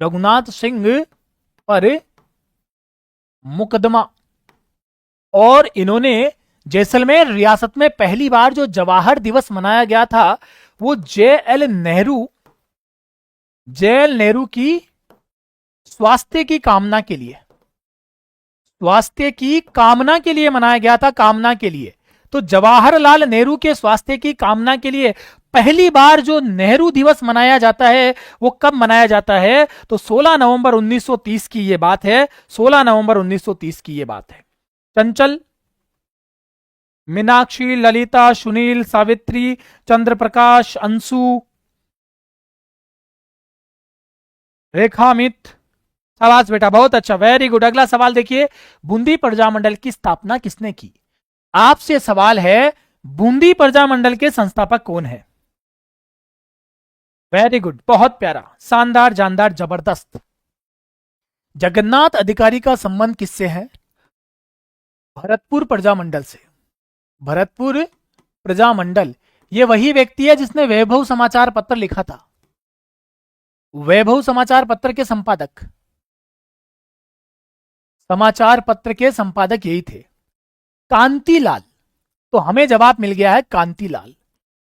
रघुनाथ सिंह पर मुकदमा। और इन्होंने जैसलमेर रियासत में पहली बार जो जवाहर दिवस मनाया गया था वो जे.एल. नेहरू की स्वास्थ्य की कामना के लिए, स्वास्थ्य की कामना के लिए मनाया गया था। कामना के लिए। तो जवाहरलाल नेहरू के स्वास्थ्य की कामना के लिए पहली बार जो नेहरू दिवस मनाया जाता है वो कब मनाया जाता है? तो 16 नवंबर 1930 की यह बात है। 16 नवंबर 1930 की यह बात है। चंचल, मीनाक्षी, ललिता, सुनील, सावित्री, चंद्रप्रकाश, अंशु, रेखामित, शाबाश बेटा, बहुत अच्छा, वेरी गुड। अगला सवाल देखिए, बूंदी प्रजामंडल की स्थापना किसने की? आपसे सवाल है, बूंदी प्रजामंडल के संस्थापक कौन है? वेरी गुड, बहुत प्यारा, शानदार, जानदार, जबरदस्त। जगन्नाथ अधिकारी का संबंध किससे है? भरतपुर प्रजामंडल से। भरतपुर प्रजामंडल, यह वही व्यक्ति है जिसने वैभव समाचार पत्र लिखा था। वैभव समाचार पत्र के संपादक, समाचार पत्र के संपादक यही थे, कांतिलाल। तो हमें जवाब मिल गया है कांतिलाल।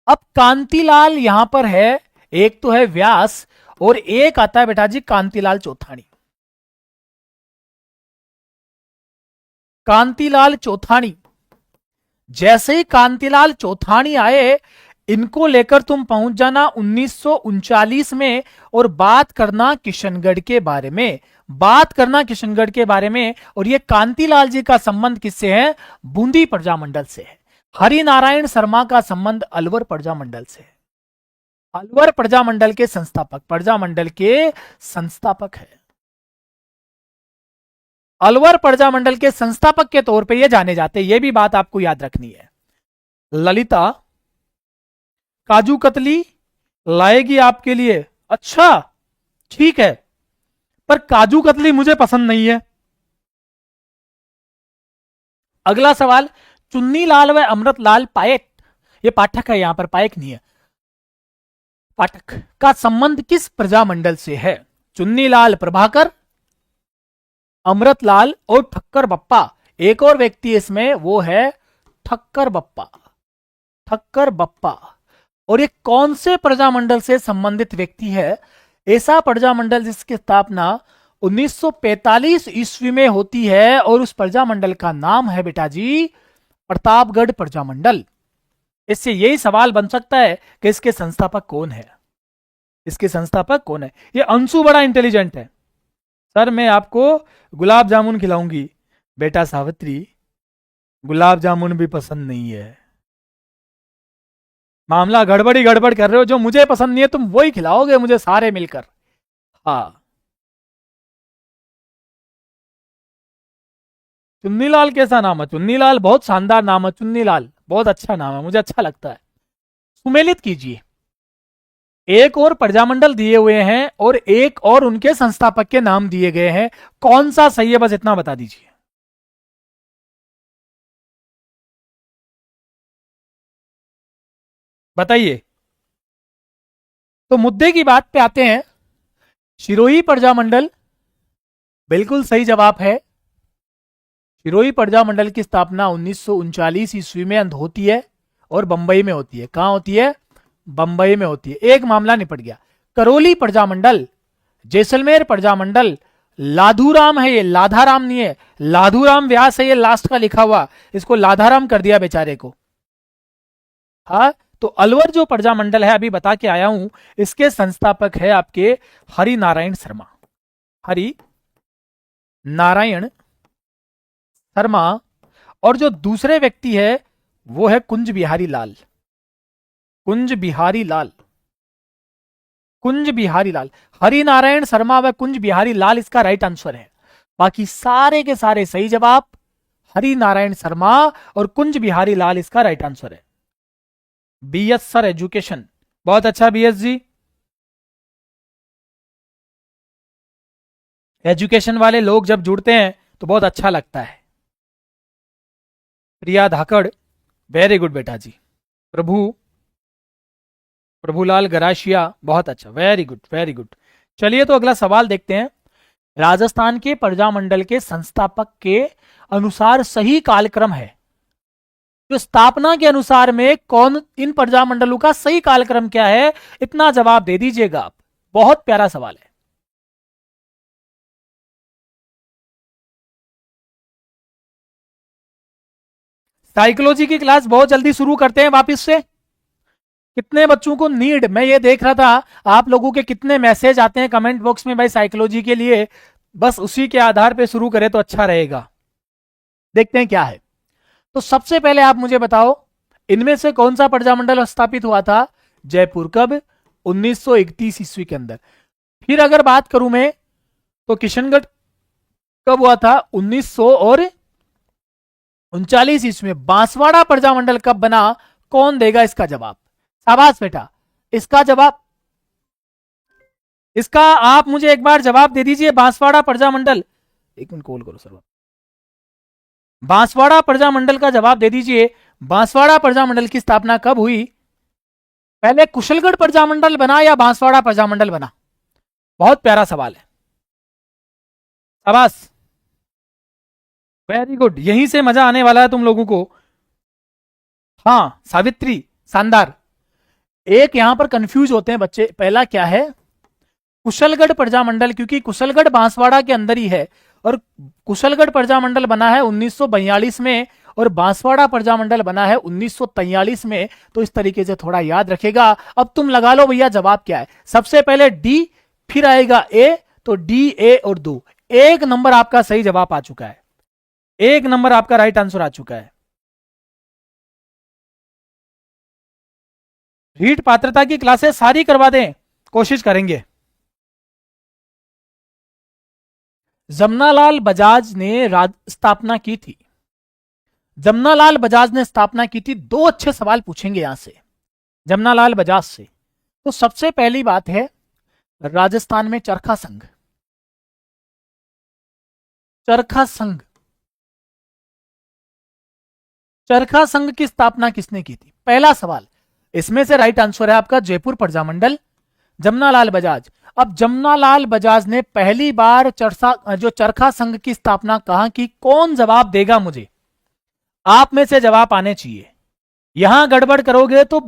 अब कांतिलाल यहां पर है, एक तो है व्यास और एक आता है बेटा जी कांतिलाल चौथानी। कांतिलाल चौथानी। जैसे ही कांतिलाल चौथानी आए, इनको लेकर तुम पहुंच जाना 1939 में और बात करना किशनगढ़ के बारे में। बात करना किशनगढ़ के बारे में। और ये कांतिलाल जी का संबंध किससे है? बूंदी प्रजामंडल से है। हरिनारायण शर्मा का संबंध अलवर प्रजामंडल से है। अलवर प्रजामंडल के संस्थापक, प्रजामंडल के संस्थापक है। अलवर प्रजामंडल के संस्थापक के तौर पे ये जाने जाते हैं। ये भी बात आपको याद रखनी है। ललिता काजू कतली लाएगी आपके लिए। अच्छा ठीक है, पर काजू कतली मुझे पसंद नहीं है। अगला सवाल, चुन्नीलाल व अमृतलाल पायक, ये पाठक है यहां पर, पायक नहीं है, पाठक का संबंध किस प्रजामंडल से है? चुन्नीलाल प्रभाकर, अमृतलाल और ठक्कर बप्पा। एक और व्यक्ति इसमें, वो है ठक्कर बप्पा। ठक्कर बप्पा। और ये कौन से प्रजामंडल से संबंधित व्यक्ति है? ऐसा प्रजामंडल जिसकी स्थापना 1945 ईस्वी में होती है और उस प्रजामंडल का नाम है बेटा जी प्रतापगढ़ प्रजामंडल। इससे यही सवाल बन सकता है कि इसके संस्थापक कौन है, इसके संस्थापक कौन है। ये अंशु बड़ा इंटेलिजेंट है। सर मैं आपको गुलाब जामुन खिलाऊंगी। बेटा सावित्री, गुलाब जामुन भी पसंद नहीं है। मामला गड़बड़ी गड़बड़ कर रहे हो, जो मुझे पसंद नहीं है तुम वही खिलाओगे मुझे सारे मिलकर। हाँ, चुन्नीलाल कैसा नाम है? चुन्नीलाल बहुत शानदार नाम है, चुन्नीलाल बहुत अच्छा नाम है, मुझे अच्छा लगता है। सुमेलित कीजिए। एक और प्रजामंडल दिए हुए हैं और एक और उनके संस्थापक के नाम दिए गए हैं, कौन सा सही है बस इतना बता दीजिए। बताइए। तो मुद्दे की बात पे आते हैं। शिरोही प्रजामंडल बिल्कुल सही जवाब है। शिरोही प्रजामंडल की स्थापना 1939 ईस्वी में होती है और बंबई में होती है। कहां होती है? बंबई में होती है। एक मामला निपट गया। करौली प्रजामंडल, जैसलमेर प्रजामंडल, लाधूराम है, ये लाधाराम नहीं है, लाधूराम व्यास है ये लास्ट का लिखा हुआ, इसको लाधाराम कर दिया बेचारे को। हाँ, तो अलवर जो प्रजामंडल है अभी बता के आया हूं, इसके संस्थापक है आपके हरि नारायण शर्मा। हरि नारायण शर्मा। और जो दूसरे व्यक्ति है वो है कुंज बिहारी लाल। कुंज बिहारी लाल, कुंज बिहारी लाल। हरि नारायण शर्मा व कुंज बिहारी लाल इसका राइट आंसर है। बाकी सारे के सारे सही जवाब। हरि नारायण शर्मा और कुंज बिहारी लाल इसका राइट आंसर है। बीएस सर एजुकेशन, बहुत अच्छा बीएस जी। एजुकेशन वाले लोग जब जुड़ते हैं तो बहुत अच्छा लगता है। प्रिया धाकड़, वेरी गुड बेटा जी। प्रभुलाल गराशिया, बहुत अच्छा, वेरी गुड वेरी गुड। चलिए तो अगला सवाल देखते हैं। राजस्थान के प्रजामंडल के संस्थापक के अनुसार सही कालक्रम है, जो स्थापना के अनुसार में कौन, इन प्रजामंडलों का सही कालक्रम क्या है, इतना जवाब दे दीजिएगा आप। बहुत प्यारा सवाल है। साइकोलॉजी की क्लास बहुत जल्दी शुरू करते हैं वापस से। कितने बच्चों को नीड, मैं ये देख रहा था आप लोगों के कितने मैसेज आते हैं कमेंट बॉक्स में भाई साइकोलॉजी के लिए, बस उसी के आधार पे शुरू करें तो अच्छा रहेगा। देखते हैं क्या है। तो सबसे पहले आप मुझे बताओ, इनमें से कौन सा प्रजामंडल स्थापित हुआ था? जयपुर। कब? 1931 ईस्वी के अंदर। फिर अगर बात करूं मैं तो किशनगढ़ कब हुआ था? 1939 ईस्वी में। बांसवाड़ा प्रजामंडल कब बना? कौन देगा इसका जवाब? शाबाश बेटा, इसका जवाब, इसका आप मुझे एक बार जवाब दे दीजिए। बांसवाड़ा प्रजामंडल, एक मिनट कॉल करो सर, बांसवाड़ा प्रजामंडल का जवाब दे दीजिए। बांसवाड़ा प्रजामंडल की स्थापना कब हुई? पहले कुशलगढ़ प्रजामंडल बना या बांसवाड़ा प्रजामंडल बना? बहुत प्यारा सवाल है, शाबाश, वेरी गुड। यहीं से मजा आने वाला है तुम लोगों को। हाँ सावित्री, शानदार। एक यहां पर कंफ्यूज होते हैं बच्चे, पहला क्या है? कुशलगढ़ प्रजामंडल, क्योंकि कुशलगढ़ बांसवाड़ा के अंदर ही है और कुशलगढ़ प्रजामंडल बना है 1942 में और बांसवाड़ा प्रजामंडल बना है 1943 में। तो इस तरीके से थोड़ा याद रखेगा। अब तुम लगा लो भैया जवाब क्या है। सबसे पहले डी, फिर आएगा ए, तो डी, ए और दो। एक नंबर आपका सही जवाब आ चुका है, एक नंबर आपका राइट आंसर आ चुका है। रीट पात्रता की क्लासेस सारी करवा दें, कोशिश करेंगे। जमनालाल बजाज ने स्थापना की थी। जमनालाल बजाज ने स्थापना की थी। दो अच्छे सवाल पूछेंगे यहां से जमनालाल बजाज से। तो सबसे पहली बात है, राजस्थान में चरखा संघ, चरखा संघ, चरखा संघ की स्थापना किसने की थी? पहला सवाल। इसमें से राइट आंसर है आपका जयपुर प्रजामंडल, जमनालाल बजाज। अब जमनालाल बजाज ने पहली बार चरखा संघ की स्थापना कहां की? कौन जवाब देगा मुझे? आप में से जवाब आने चाहिए। यहां गड़बड़ करोगे तो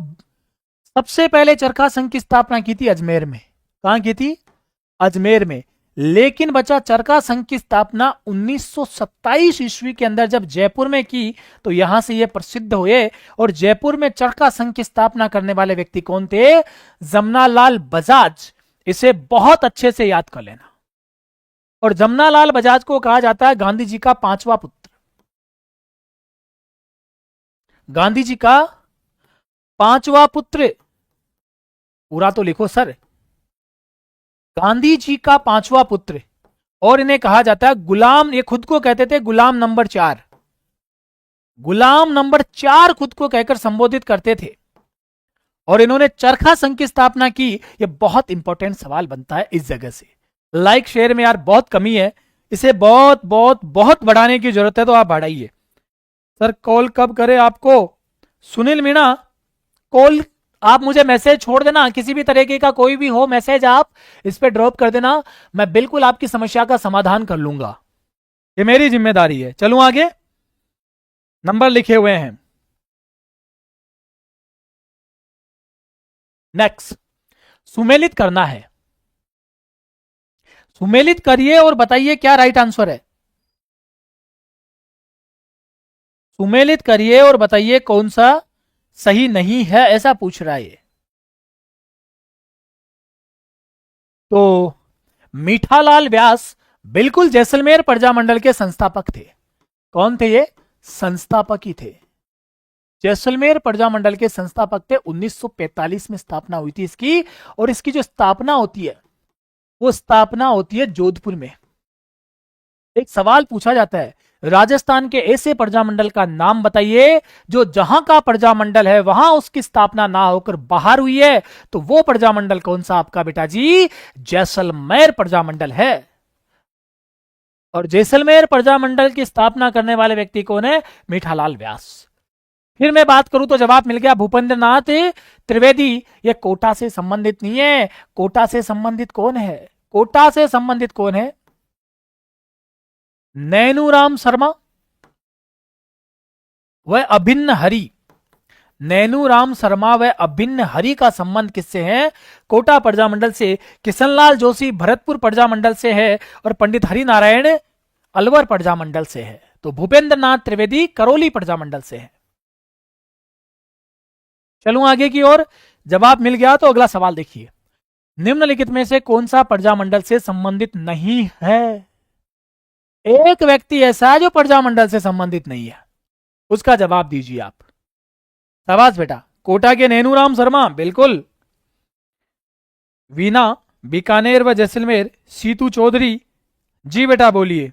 सबसे पहले चरखा संघ की स्थापना की थी अजमेर में। कहां की थी? अजमेर में। लेकिन बचा चरखा संघ की स्थापना 1927 ईस्वी के अंदर जब जयपुर में की, तो यहां से ये प्रसिद्ध हुए। और जयपुर में चरखा संघ की स्थापना करने वाले व्यक्ति कौन थे? जमनालाल बजाज। इसे बहुत अच्छे से याद कर लेना। और जमनालाल बजाज को कहा जाता है गांधी जी का पांचवा पुत्र। गांधी जी का पांचवा पुत्र, पूरा तो लिखो सर। गांधी जी का पांचवा पुत्र, और इन्हें कहा जाता है गुलाम, ये खुद को कहते थे गुलाम नंबर 4। गुलाम नंबर 4 खुद को कहकर संबोधित करते थे। और इन्होंने चरखा संघ की स्थापना की। यह बहुत इंपॉर्टेंट सवाल बनता है इस जगह से। लाइक शेयर में यार बहुत कमी है, इसे बहुत बहुत बहुत बढ़ाने की जरूरत है, तो आप बढ़ाइए। सर कॉल कब करें आपको? सुनील मीणा, कॉल आप मुझे मैसेज छोड़ देना, किसी भी तरीके का कोई भी हो मैसेज आप इस पे ड्रॉप कर देना, मैं बिल्कुल आपकी समस्या का समाधान कर लूंगा। ये मेरी जिम्मेदारी है। चलूं आगे, नंबर लिखे हुए हैं। नेक्स्ट, सुमेलित करना है। सुमेलित करिए और बताइए क्या राइट आंसर है। सुमेलित करिए और बताइए कौन सा सही नहीं है, ऐसा पूछ रहा है ये। तो मीठालाल व्यास बिल्कुल जैसलमेर प्रजामंडल के संस्थापक थे। कौन थे ये? संस्थापक ही थे। जैसलमेर प्रजामंडल के संस्थापक थे। 1945 में स्थापना हुई थी इसकी। और इसकी जो स्थापना होती है वो स्थापना होती है जोधपुर में। एक सवाल पूछा जाता है, राजस्थान के ऐसे प्रजामंडल का नाम बताइए जो जहां का प्रजामंडल है वहां उसकी स्थापना ना होकर बाहर हुई है। तो वो प्रजामंडल कौन सा आपका बेटा जी? जैसलमेर प्रजामंडल है। और जैसलमेर प्रजामंडल की स्थापना करने वाले व्यक्ति कौन है? मीठालाल व्यास। फिर मैं बात करूं तो जवाब मिल गया भूपेंद्र नाथ त्रिवेदी। ये कोटा से संबंधित नहीं है। कोटा से संबंधित कौन है? कोटा से संबंधित कौन है? नैनूराम शर्मा व अभिन्न हरि। नैनूराम शर्मा व अभिन्न हरि का संबंध किससे है? कोटा प्रजामंडल से। किशनलाल जोशी भरतपुर प्रजामंडल से है और पंडित हरि नारायण अलवर प्रजामंडल से है। तो भूपेंद्र नाथ त्रिवेदी करौली प्रजामंडल से है। चलूं आगे की ओर, जवाब मिल गया तो अगला सवाल देखिए। निम्नलिखित में से कौन सा प्रजामंडल से संबंधित नहीं है? एक व्यक्ति ऐसा है जो प्रजामंडल से संबंधित नहीं है, उसका जवाब दीजिए आप। शाबाश बेटा। कोटा के नैनूराम शर्मा, बिल्कुल। वीना, बीकानेर व जैसलमेर, सीतू चौधरी। जी बेटा बोलिए।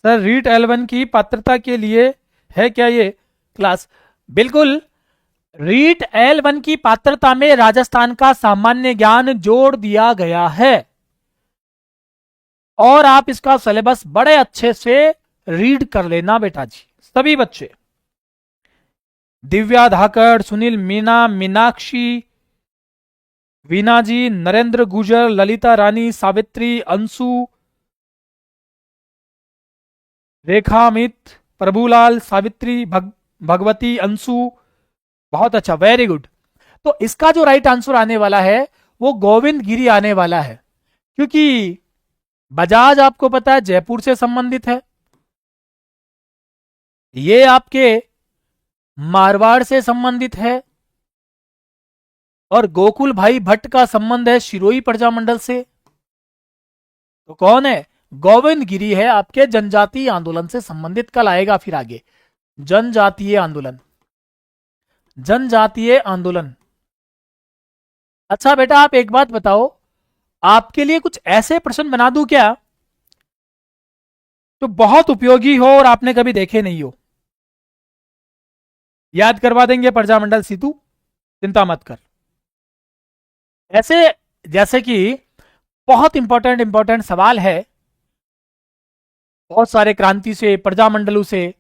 सर रीट L1 की पात्रता के लिए है क्या ये क्लास? बिल्कुल। रीट L1 की पात्रता में राजस्थान का सामान्य ज्ञान जोड़ दिया गया है। और आप इसका सिलेबस बड़े अच्छे से रीड कर लेना बेटा जी, सभी बच्चे। दिव्या धाकड़, सुनील मीना, मीनाक्षी, वीना जी, नरेंद्र गुजर, ललिता रानी, सावित्री, अंशु, रेखा अमित, प्रभुलाल, सावित्री, भगवती, अंशु। बहुत अच्छा, वेरी गुड। तो इसका जो राइट आंसर आने वाला है वो गोविंद गिरी आने वाला है, क्योंकि बजाज आपको पता है जयपुर से संबंधित है, ये आपके मारवाड़ से संबंधित है, और गोकुल भाई भट्ट का संबंध है शिरोई प्रजामंडल से। तो कौन है? गोविंद गिरी है आपके जनजातीय आंदोलन से संबंधित। कल आएगा फिर आगे जनजातीय आंदोलन, जनजातीय आंदोलन। अच्छा बेटा आप एक बात बताओ, आपके लिए कुछ ऐसे प्रश्न बना दूं क्या जो बहुत उपयोगी हो और आपने कभी देखे नहीं हो? याद करवा देंगे प्रजामंडल सीतू, चिंता मत कर। ऐसे जैसे कि बहुत इंपॉर्टेंट सवाल है, बहुत सारे क्रांति से, प्रजामंडलों से।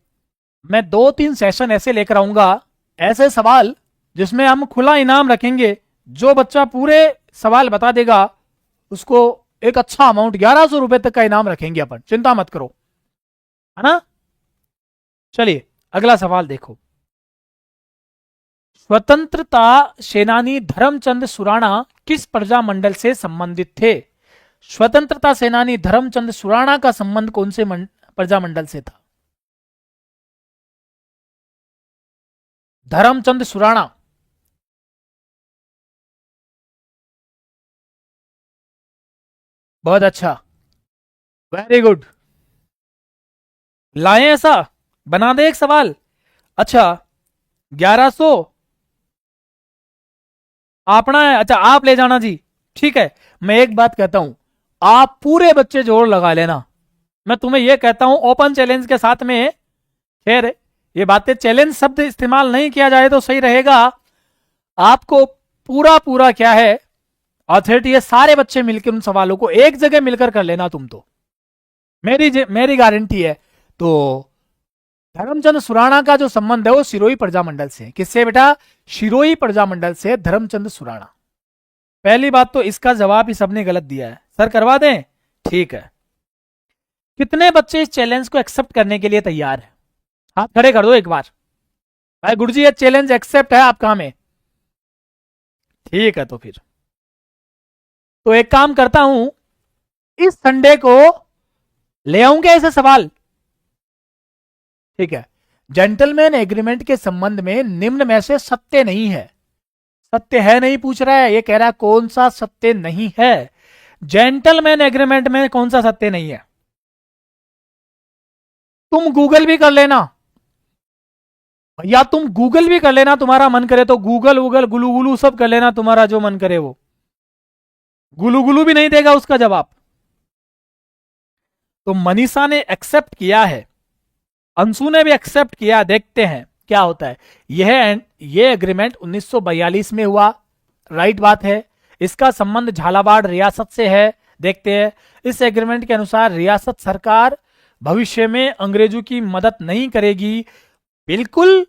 मैं 2-3 सेशन ऐसे लेकर आऊंगा, ऐसे सवाल जिसमें हम खुला इनाम रखेंगे। जो बच्चा पूरे सवाल बता देगा उसको एक अच्छा अमाउंट 1100 रुपए तक का इनाम रखेंगे अपन, चिंता मत करो, है ना। चलिए अगला सवाल देखो। स्वतंत्रता सेनानी धर्मचंद सुराणा किस प्रजामंडल से संबंधित थे? स्वतंत्रता सेनानी धर्मचंद सुराणा का संबंध कौन से प्रजामंडल से था? धर्मचंद सुराणा। बहुत अच्छा, वेरी गुड। लाए ऐसा, बना दे एक सवाल। अच्छा, 1100 आपना है। अच्छा, आप ले जाना जी, ठीक है। मैं एक बात कहता हूं, आप पूरे बच्चे जोर लगा लेना। मैं तुम्हें यह कहता हूं ओपन चैलेंज के साथ में, खैर ये बातें, चैलेंज शब्द इस्तेमाल नहीं किया जाए तो सही रहेगा। आपको पूरा पूरा क्या है अथॉरिटी है, सारे बच्चे मिलकर उन सवालों को एक जगह मिलकर कर लेना तुम तो, मेरी गारंटी है। तो धर्मचंद सुराणा का जो संबंध है वो सिरोही प्रजामंडल से। किससे बेटा? सिरोही प्रजामंडल से धर्मचंद सुराणा। पहली बात तो इसका जवाब ही सबने गलत दिया है, सर करवा दें? ठीक है। कितने बच्चे इस चैलेंज को एक्सेप्ट करने के लिए तैयार है? हाथ खड़े कर दो एक बार। भाई गुरुजी ये चैलेंज एक्सेप्ट है आपका में? ठीक है, तो फिर तो एक काम करता हूं, इस संडे को ले आऊंगे ऐसे सवाल, ठीक है। जेंटलमैन एग्रीमेंट के संबंध में निम्न में से सत्य नहीं है। सत्य है नहीं पूछ रहा है, ये कह रहा है कौन सा सत्य नहीं है। जेंटलमैन एग्रीमेंट में कौन सा सत्य नहीं है? तुम गूगल भी कर लेना या तुम गूगल भी कर लेना, तुम्हारा मन करे तो गूगल वूगल गुलू गुलू सब कर लेना, तुम्हारा जो मन करे वो। गुलू गुलू भी नहीं देगा उसका जवाब। तो मनीषा ने एक्सेप्ट किया है, अंशु ने भी एक्सेप्ट किया, देखते हैं क्या होता है। यह एग्रीमेंट 1942 में हुआ, राइट बात है। इसका संबंध झालावाड़ रियासत से है, देखते हैं। इस एग्रीमेंट के अनुसार रियासत सरकार भविष्य में अंग्रेजों की मदद नहीं करेगी, बिल्कुल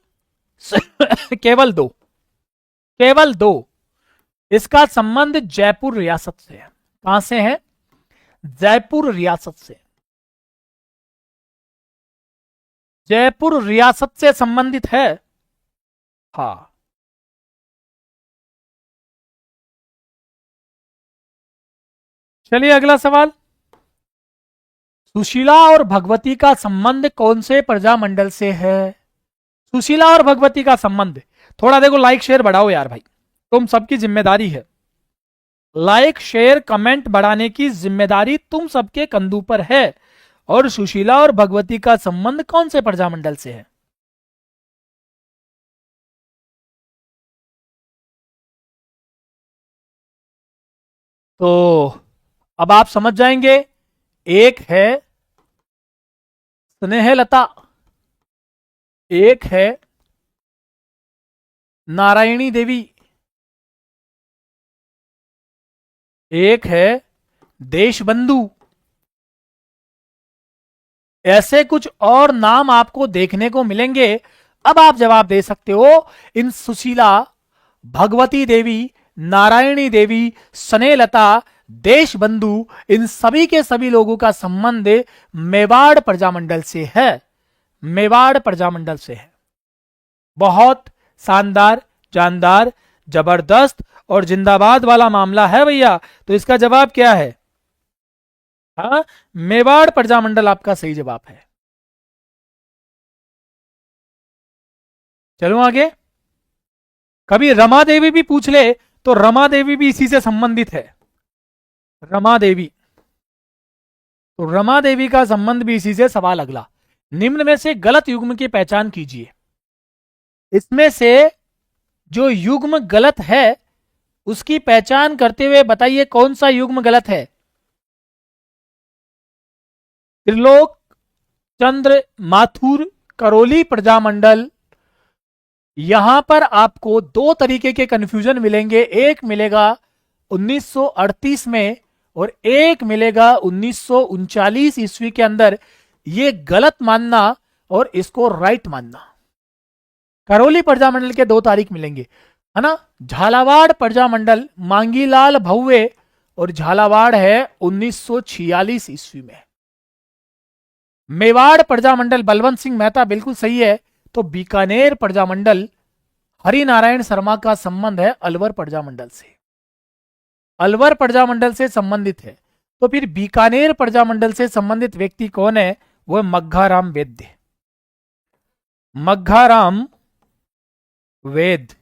केवल दो। इसका संबंध जयपुर रियासत से है। कहां से है? जयपुर रियासत से। जयपुर रियासत से संबंधित है, हाँ। चलिए अगला सवाल। सुशीला और भगवती का संबंध कौन से प्रजामंडल से है? सुशीला और भगवती का संबंध, थोड़ा देखो लाइक शेयर बढ़ाओ यार भाई, तुम सबकी जिम्मेदारी है। लाइक शेयर कमेंट बढ़ाने की जिम्मेदारी तुम सबके कंधों पर है। और सुशीला और भगवती का संबंध कौन से प्रजामंडल से है? तो अब आप समझ जाएंगे। एक है स्नेहलता, एक है नारायणी देवी, एक है देशबंधु। ऐसे कुछ और नाम आपको देखने को मिलेंगे। अब आप जवाब दे सकते हो। इन सुशीला, भगवती देवी, नारायणी देवी, स्नेहलता, देशबंधु, इन सभी के सभी लोगों का संबंध मेवाड़ प्रजामंडल से है। मेवाड़ प्रजामंडल से है। बहुत शानदार, जानदार, जबरदस्त और जिंदाबाद वाला मामला है भैया। तो इसका जवाब क्या है? हाँ, मेवाड़ प्रजामंडल आपका सही जवाब है। चलो आगे। कभी रमा देवी भी पूछ ले तो रमा देवी भी इसी से संबंधित है। रमा देवी, तो रमा देवी का संबंध भी इसी से। सवाल अगला, निम्न में से गलत युग्म की पहचान कीजिए। इसमें से जो युग्म गलत है उसकी पहचान करते हुए बताइए कौन सा युग्म गलत है। त्रिलोक चंद्र माथुर करौली प्रजामंडल, यहां पर आपको दो तरीके के कंफ्यूजन मिलेंगे। एक मिलेगा 1938 में और एक मिलेगा 1939 ईस्वी के अंदर। ये गलत मानना और इसको राइट मानना। करौली प्रजामंडल के दो तारीख मिलेंगे, है ना। झालावाड़ प्रजामंडल मांगीलाल भव्वे और झालावाड़ है 1946 ईस्वी में। मेवाड़ प्रजामंडल बलवंत सिंह मेहता बिल्कुल सही है। तो बीकानेर प्रजामंडल हरिनारायण शर्मा का संबंध है अलवर प्रजामंडल से। अलवर प्रजामंडल से संबंधित है। तो फिर बीकानेर प्रजामंडल से संबंधित व्यक्ति कौन है? वो है मग्घाराम वैद्य। मग्घाराम वेद।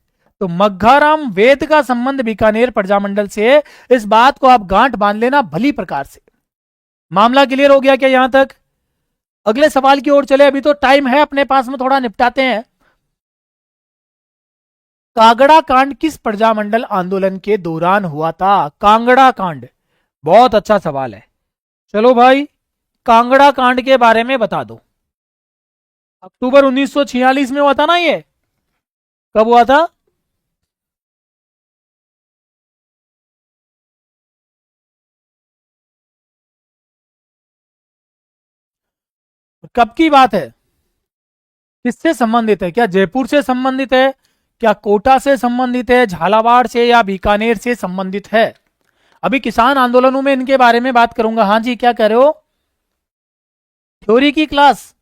तो मग्घाराम वेद का संबंध बीकानेर प्रजामंडल से है। इस बात को आप गांठ बांध लेना भली प्रकार से। मामला क्लियर हो गया क्या यहां तक? अगले सवाल की ओर चले, अभी तो टाइम है अपने पास में, थोड़ा निपटाते हैं। कांगड़ा कांड किस प्रजामंडल आंदोलन के दौरान हुआ था? कांगड़ा कांड, बहुत अच्छा सवाल है। चलो भाई, कांगड़ा कांड के बारे में बता दो। अक्टूबर 1946 में हुआ था ना ये? कब हुआ था? कब की बात है? किससे संबंधित है? क्या जयपुर से संबंधित है, क्या कोटा से संबंधित है, झालावाड़ से या बीकानेर से संबंधित है? अभी किसान आंदोलनों में इनके बारे में बात करूंगा। हाँ जी, क्या कह रहे हो? थ्योरी की क्लास?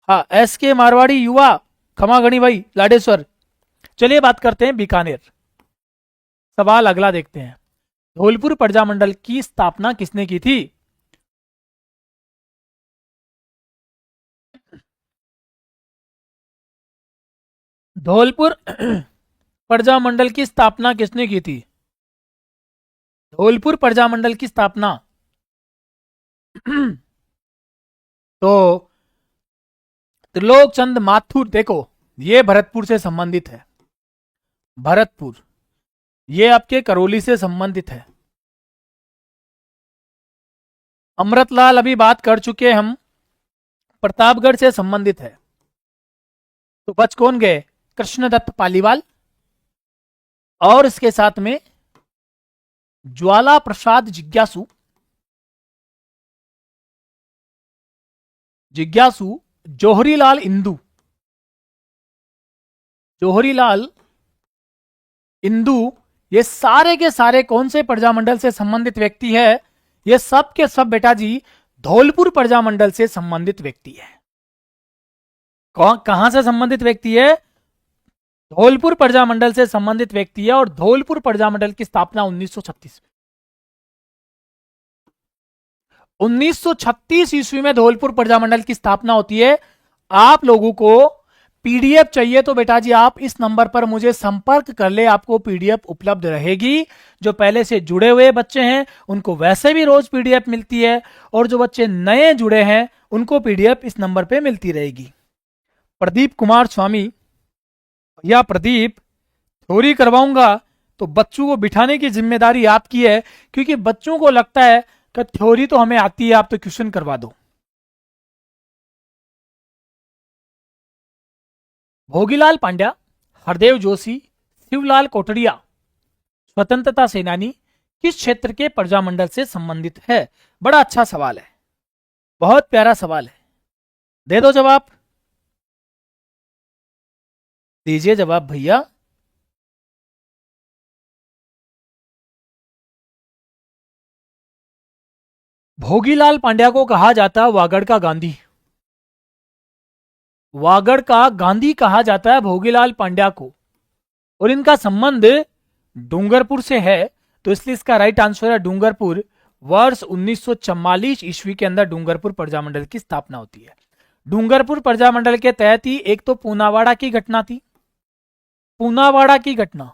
हाँ, एस के मारवाड़ी युवा, खमागणी भाई लाडेश्वर। चलिए बात करते हैं बीकानेर। सवाल अगला देखते हैं। धौलपुर प्रजामंडल की स्थापना किसने की थी? धौलपुर प्रजामंडल की स्थापना किसने की थी? धौलपुर प्रजामंडल की स्थापना तो त्रिलोक चंद माथुर, देखो ये भरतपुर से संबंधित है। भरतपुर ये आपके करौली से संबंधित है। अमृतलाल अभी बात कर चुके हम, प्रतापगढ़ से संबंधित है। तो बच कौन गए? कृष्णदत्त पालीवाल और इसके साथ में ज्वाला प्रसाद जिज्ञासु। जिज्ञासु, जोहरीलाल इंदु। जोहरीलाल इंदु, ये सारे के सारे कौन से प्रजामंडल से संबंधित व्यक्ति है? ये सब के सब बेटा जी धौलपुर प्रजामंडल से संबंधित व्यक्ति है। कहां से संबंधित व्यक्ति है? धौलपुर प्रजामंडल से संबंधित व्यक्ति है। और धौलपुर प्रजामंडल की स्थापना 1936 1936 ईस्वी में धौलपुर प्रजामंडल की स्थापना होती है। आप लोगों को पीडीएफ चाहिए तो बेटा जी आप इस नंबर पर मुझे संपर्क कर ले, आपको पीडीएफ उपलब्ध रहेगी। जो पहले से जुड़े हुए बच्चे हैं उनको वैसे भी रोज पीडीएफ मिलती है, और जो बच्चे नए जुड़े हैं उनको पीडीएफ इस नंबर पे मिलती रहेगी। प्रदीप कुमार स्वामी, या प्रदीप थ्योरी करवाऊंगा तो बच्चों को बिठाने की जिम्मेदारी आपकी है, क्योंकि बच्चों को लगता है कि थ्योरी तो हमें आती है, आप तो क्वेश्चन करवा दो। भोगीलाल पांड्या, हरदेव जोशी, शिवलाल कोटड़िया स्वतंत्रता सेनानी किस क्षेत्र के प्रजामंडल से संबंधित है? बड़ा अच्छा सवाल है, बहुत प्यारा सवाल है। दे दो जवाब, दीजिए जवाब भैया। भोगीलाल पांड्या को कहा जाता है वागड़ का गांधी। वागड़ का गांधी कहा जाता है भोगीलाल पांड्या को, और इनका संबंध डूंगरपुर से है, तो इसलिए इसका राइट आंसर है डूंगरपुर। वर्ष 1944 ईस्वी के अंदर डूंगरपुर प्रजामंडल की स्थापना होती है। डूंगरपुर प्रजामंडल के तहत ही एक तो पूनावाड़ा की घटना थी, पूनावाड़ा की घटना,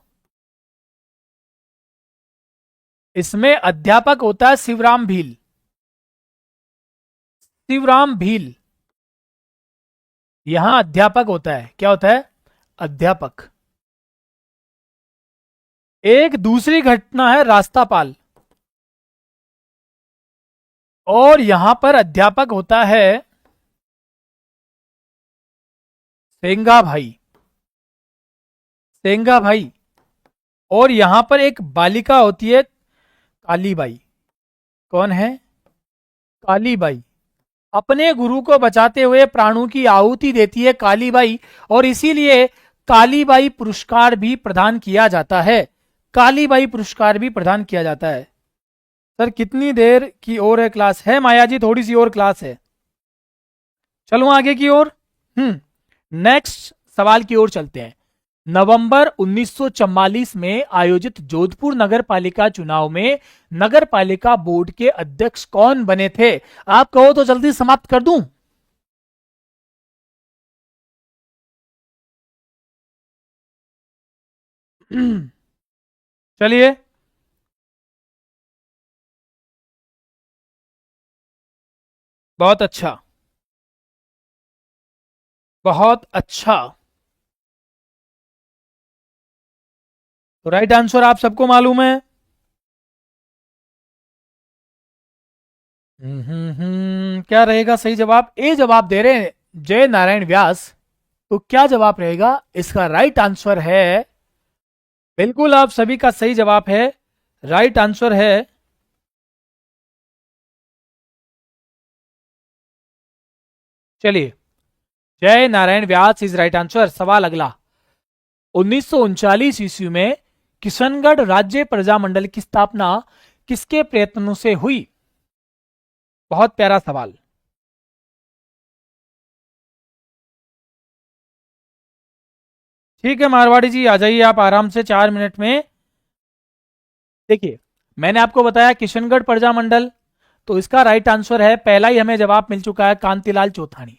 इसमें अध्यापक होता है शिवराम भील। शिवराम भील यहां अध्यापक होता है। क्या होता है? अध्यापक। एक दूसरी घटना है रास्तापाल, और यहां पर अध्यापक होता है सेंगा भाई। सेंगा भाई, और यहां पर एक बालिका होती है कालीबाई। कौन है? कालीबाई। अपने गुरु को बचाते हुए प्राणों की आहुति देती है कालीबाई, और इसीलिए कालीबाई पुरस्कार भी प्रदान किया जाता है। कालीबाई पुरस्कार भी प्रदान किया जाता है। सर कितनी देर की और है क्लास? है माया जी, थोड़ी सी और क्लास है। चलो आगे की ओर। नेक्स्ट सवाल की ओर चलते हैं। नवंबर 1944 में आयोजित जोधपुर नगर पालिका चुनाव में नगर पालिका बोर्ड के अध्यक्ष कौन बने थे? आप कहो तो जल्दी समाप्त कर दूं। चलिए, बहुत अच्छा, बहुत अच्छा। तो राइट आंसर आप सबको मालूम है। क्या रहेगा सही जवाब? ए जवाब दे रहे हैं जय नारायण व्यास। तो क्या जवाब रहेगा इसका? राइट आंसर है, बिल्कुल आप सभी का सही जवाब है। राइट आंसर है, चलिए, जय Narayan Vyas is right answer. सवाल अगला, 1939 ईस्वी में किशनगढ़ राज्य प्रजामंडल की स्थापना किसके प्रयत्नों से हुई? बहुत प्यारा सवाल। ठीक है मारवाड़ी जी, आ जाइए आप आराम से 4 मिनट में। देखिए, मैंने आपको बताया किशनगढ़ प्रजामंडल, तो इसका राइट आंसर है, पहला ही हमें जवाब मिल चुका है, कांतिलाल चौथानी।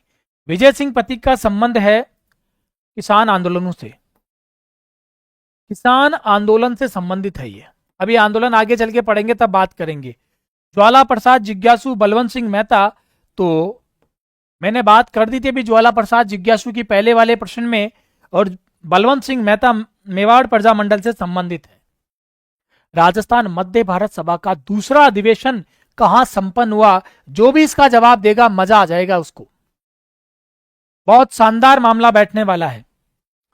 विजय सिंह पथिक का संबंध है किसान आंदोलनों से, किसान आंदोलन से संबंधित है ये। अभी आंदोलन आगे चल के पढ़ेंगे तब बात करेंगे। ज्वाला प्रसाद जिज्ञासु, बलवंत सिंह मेहता, तो मैंने बात कर दी थी अभी ज्वाला प्रसाद जिज्ञासु की पहले वाले प्रश्न में, और बलवंत सिंह मेहता मेवाड़ प्रजामंडल से संबंधित है। राजस्थान मध्य भारत सभा का दूसरा अधिवेशन कहां संपन्न हुआ? जो भी इसका जवाब देगा मजा आ जाएगा उसको। बहुत शानदार मामला बैठने वाला है।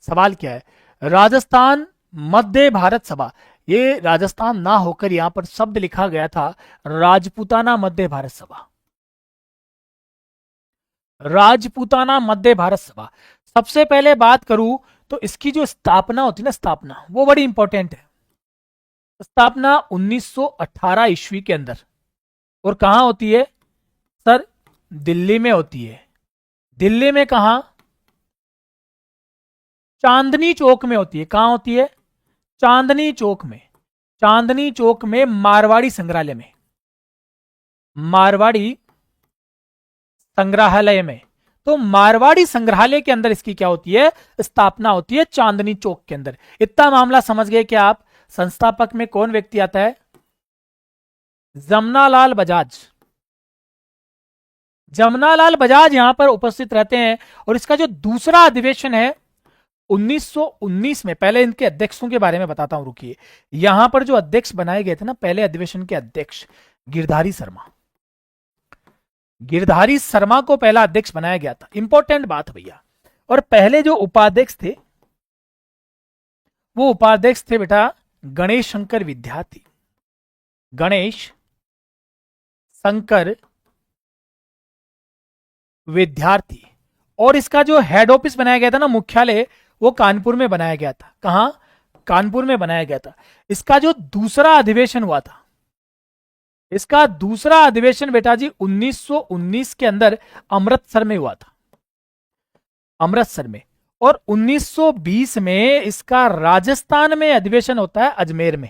सवाल क्या है? राजस्थान मध्य भारत सभा, ये राजस्थान ना होकर यहां पर शब्द लिखा गया था राजपूताना मध्य भारत सभा। राजपूताना मध्य भारत सभा। सबसे पहले बात करूं तो इसकी जो स्थापना होती है ना, स्थापना वो बड़ी इंपॉर्टेंट है। स्थापना 1918 ईस्वी के अंदर, और कहां होती है सर? दिल्ली में होती है। दिल्ली में कहां? चांदनी चौक में होती है। कहां होती है? चांदनी चौक में। चांदनी चौक में मारवाड़ी संग्रहालय में, मारवाड़ी संग्रहालय में। तो मारवाड़ी संग्रहालय के अंदर इसकी क्या होती है? स्थापना होती है चांदनी चौक के अंदर। इतना मामला समझ गए क्या आप? संस्थापक में कौन व्यक्ति आता है? जमनालाल बजाज। जमनालाल बजाज यहां पर उपस्थित रहते हैं। और इसका जो दूसरा अधिवेशन है 1919 में, पहले इनके अध्यक्षों के बारे में बताता हूं, रुकिए। यहां पर जो अध्यक्ष बनाए गए थे ना पहले अधिवेशन के अध्यक्ष, गिरधारी शर्मा। गिरधारी शर्मा को पहला अध्यक्ष बनाया गया था। इंपॉर्टेंट बात है भैया। और पहले जो उपाध्यक्ष थे वो उपाध्यक्ष थे बेटा गणेश शंकर विद्यार्थी। गणेश शंकर विद्यार्थी। और इसका जो हेड ऑफिस बनाया गया था ना, मुख्यालय, वो कानपुर में बनाया गया था। कहां? कानपुर में बनाया गया था। इसका जो दूसरा अधिवेशन हुआ था, इसका दूसरा अधिवेशन बेटा जी 1919 के अंदर अमृतसर में हुआ था। अमृतसर में। और 1920 में इसका राजस्थान में अधिवेशन होता है, अजमेर में।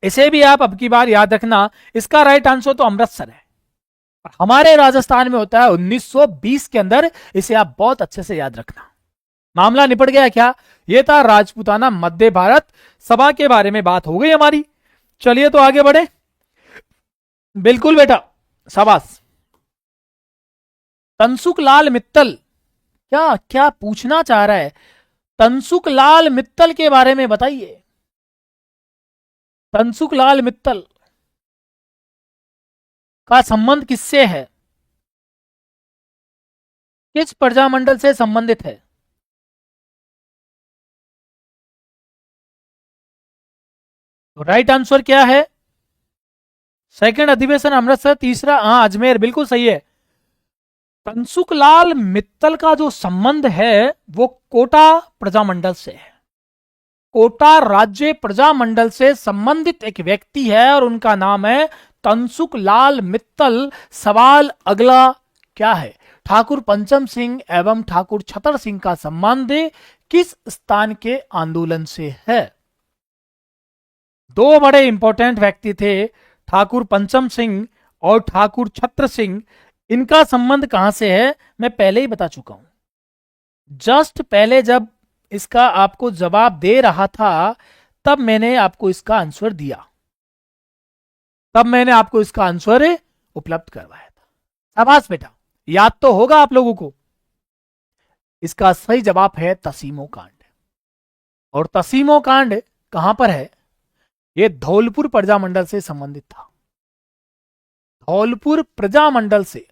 इसे भी आप अब की बार याद रखना। इसका राइट आंसर तो अमृतसर है, हमारे राजस्थान में होता है 1920 के अंदर। इसे आप बहुत अच्छे से याद रखना। मामला निपट गया क्या? यह था राजपूताना मध्य भारत सभा के बारे में बात हो गई हमारी। चलिए तो आगे बढ़े। बिल्कुल बेटा, शाबाश। तनसुख लाल मित्तल क्या क्या पूछना चाह रहा है? तनसुख लाल मित्तल के बारे में बताइए। तनसुख लाल मित्तल का संबंध किससे है? किस प्रजामंडल से संबंधित है? तो राइट आंसर क्या है? सेकंड अधिवेशन अमृतसर, तीसरा हाँ अजमेर, बिल्कुल सही है। तनसुख लाल मित्तल का जो संबंध है वो कोटा प्रजामंडल से है। कोटा राज्य प्रजामंडल से संबंधित एक व्यक्ति है और उनका नाम है तनसुख लाल मित्तल। सवाल अगला क्या है? ठाकुर पंचम सिंह एवं ठाकुर छतर सिंह का संबंध किस स्थान के आंदोलन से है? दो बड़े इंपॉर्टेंट व्यक्ति थे, ठाकुर पंचम सिंह और ठाकुर छत्र सिंह। इनका संबंध कहां से है मैं पहले ही बता चुका हूं। जस्ट पहले जब इसका आपको जवाब दे रहा था तब मैंने आपको इसका आंसर दिया, तब मैंने आपको इसका आंसर उपलब्ध करवाया था। शाबाश बेटा, याद तो होगा आप लोगों को। इसका सही जवाब है तसीमो कांड। और तसीमो कांड कहां पर है? यह धौलपुर प्रजामंडल से संबंधित था। धौलपुर प्रजामंडल से।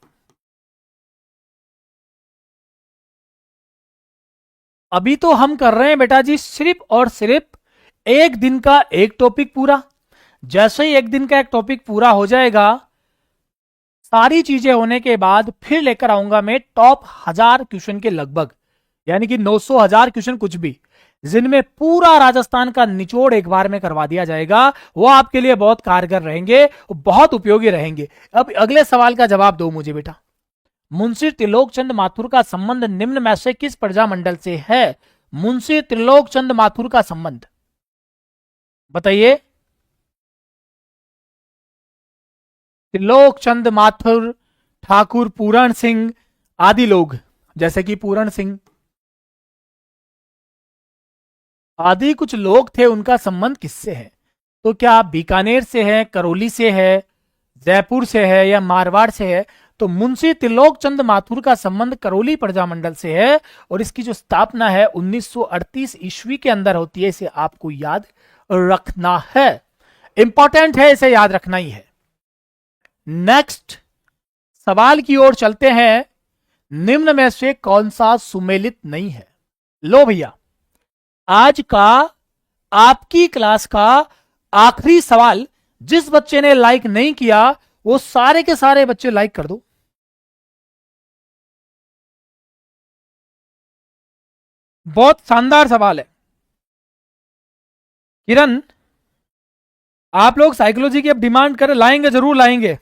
अभी तो हम कर रहे हैं बेटा जी सिर्फ और सिर्फ एक दिन का एक टॉपिक पूरा। जैसे ही एक दिन का एक टॉपिक पूरा हो जाएगा, सारी चीजें होने के बाद फिर लेकर आऊंगा मैं टॉप 1000 क्वेश्चन के लगभग, यानी कि 900-1000 क्वेश्चन कुछ भी, जिनमें पूरा राजस्थान का निचोड़ एक बार में करवा दिया जाएगा। वो आपके लिए बहुत कारगर रहेंगे, बहुत उपयोगी रहेंगे। अब अगले सवाल का जवाब दो मुझे बेटा। मुंशी त्रिलोक चंद माथुर का संबंध निम्न में से किस प्रजामंडल से है? मुंशी त्रिलोक चंद माथुर का संबंध बताइए। त्रिलोक चंद माथुर, ठाकुर पूरण सिंह आदि लोग, जैसे कि पूरण सिंह आदि कुछ लोग थे, उनका संबंध किससे है? तो क्या बीकानेर से है, करौली से है, जयपुर से है या मारवाड़ से है? तो मुंशी त्रिलोक चंद माथुर का संबंध करौली प्रजामंडल से है और इसकी जो स्थापना है 1938 ईस्वी के अंदर होती है। इसे आपको याद रखना है, इंपॉर्टेंट है, इसे याद रखना ही है। नेक्स्ट सवाल की ओर चलते हैं। निम्न में से कौन सा सुमेलित नहीं है? लो भैया, आज का आपकी क्लास का आखिरी सवाल। जिस बच्चे ने लाइक नहीं किया वो सारे के सारे बच्चे लाइक कर दो। बहुत शानदार सवाल है किरण। आप लोग साइकोलॉजी की अब डिमांड कर लाएंगे, जरूर लाएंगे।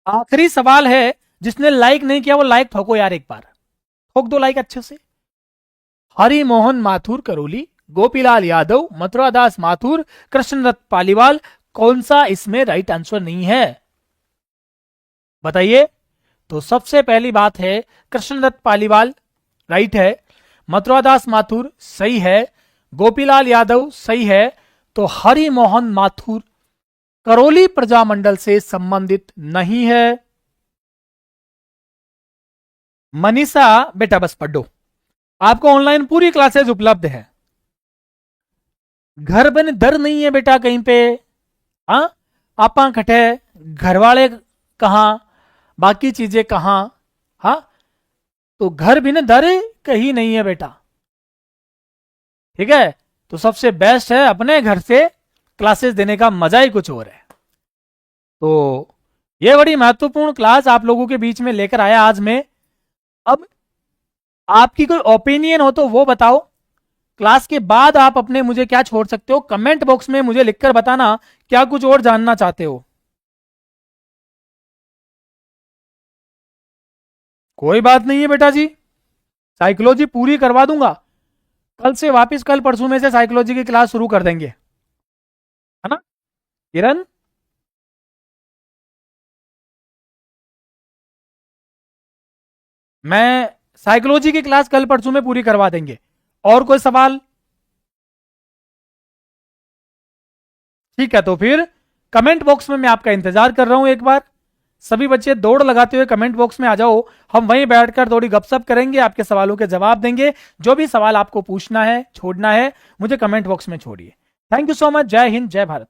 आखिरी सवाल है, जिसने लाइक नहीं किया वो लाइक ठोको यार, एक बार ठोक दो लाइक अच्छे से। हरि मोहन माथुर करौली, गोपीलाल यादव, मथुरा दास माथुर, कृष्णदत्त पालीवाल, कौन सा इसमें राइट आंसर नहीं है बताइए? तो सबसे पहली बात है कृष्णदत्त पालीवाल राइट है, मथुरा दास माथुर सही है, गोपीलाल यादव सही है। तो हरि मोहन माथुर करौली प्रजामंडल से संबंधित नहीं है। मनीषा बेटा बस पढ़ो, आपको ऑनलाइन पूरी क्लासेस उपलब्ध है। घर बन दर नहीं है बेटा कहीं पे। हाँ, आपा खटे घर वाले कहां, बाकी चीजें कहां? हाँ, तो घर भी ना दर कहीं नहीं है बेटा, ठीक है? तो सबसे बेस्ट है अपने घर से क्लासेस देने का मजा ही कुछ और है। तो ये बड़ी महत्वपूर्ण क्लास आप लोगों के बीच में लेकर आया आज मैं। अब आपकी कोई ओपिनियन हो तो वो बताओ। क्लास के बाद आप अपने मुझे क्या छोड़ सकते हो, कमेंट बॉक्स में मुझे लिखकर बताना क्या कुछ और जानना चाहते हो। कोई बात नहीं है बेटा जी, साइकोलॉजी पूरी करवा दूंगा। कल से वापस, कल परसों में से साइकोलॉजी की क्लास शुरू कर देंगे, है ना किरण? मैं साइकोलॉजी की क्लास कल परसों में पूरी करवा देंगे। और कोई सवाल? ठीक है, तो फिर कमेंट बॉक्स में मैं आपका इंतजार कर रहा हूं। एक बार सभी बच्चे दौड़ लगाते हुए कमेंट बॉक्स में आ जाओ, हम वहीं बैठकर थोड़ी गपशप करेंगे, आपके सवालों के जवाब देंगे। जो भी सवाल आपको पूछना है, छोड़ना है, मुझे कमेंट बॉक्स में छोड़िए। Thank you so much. जय हिंद, जय भारत।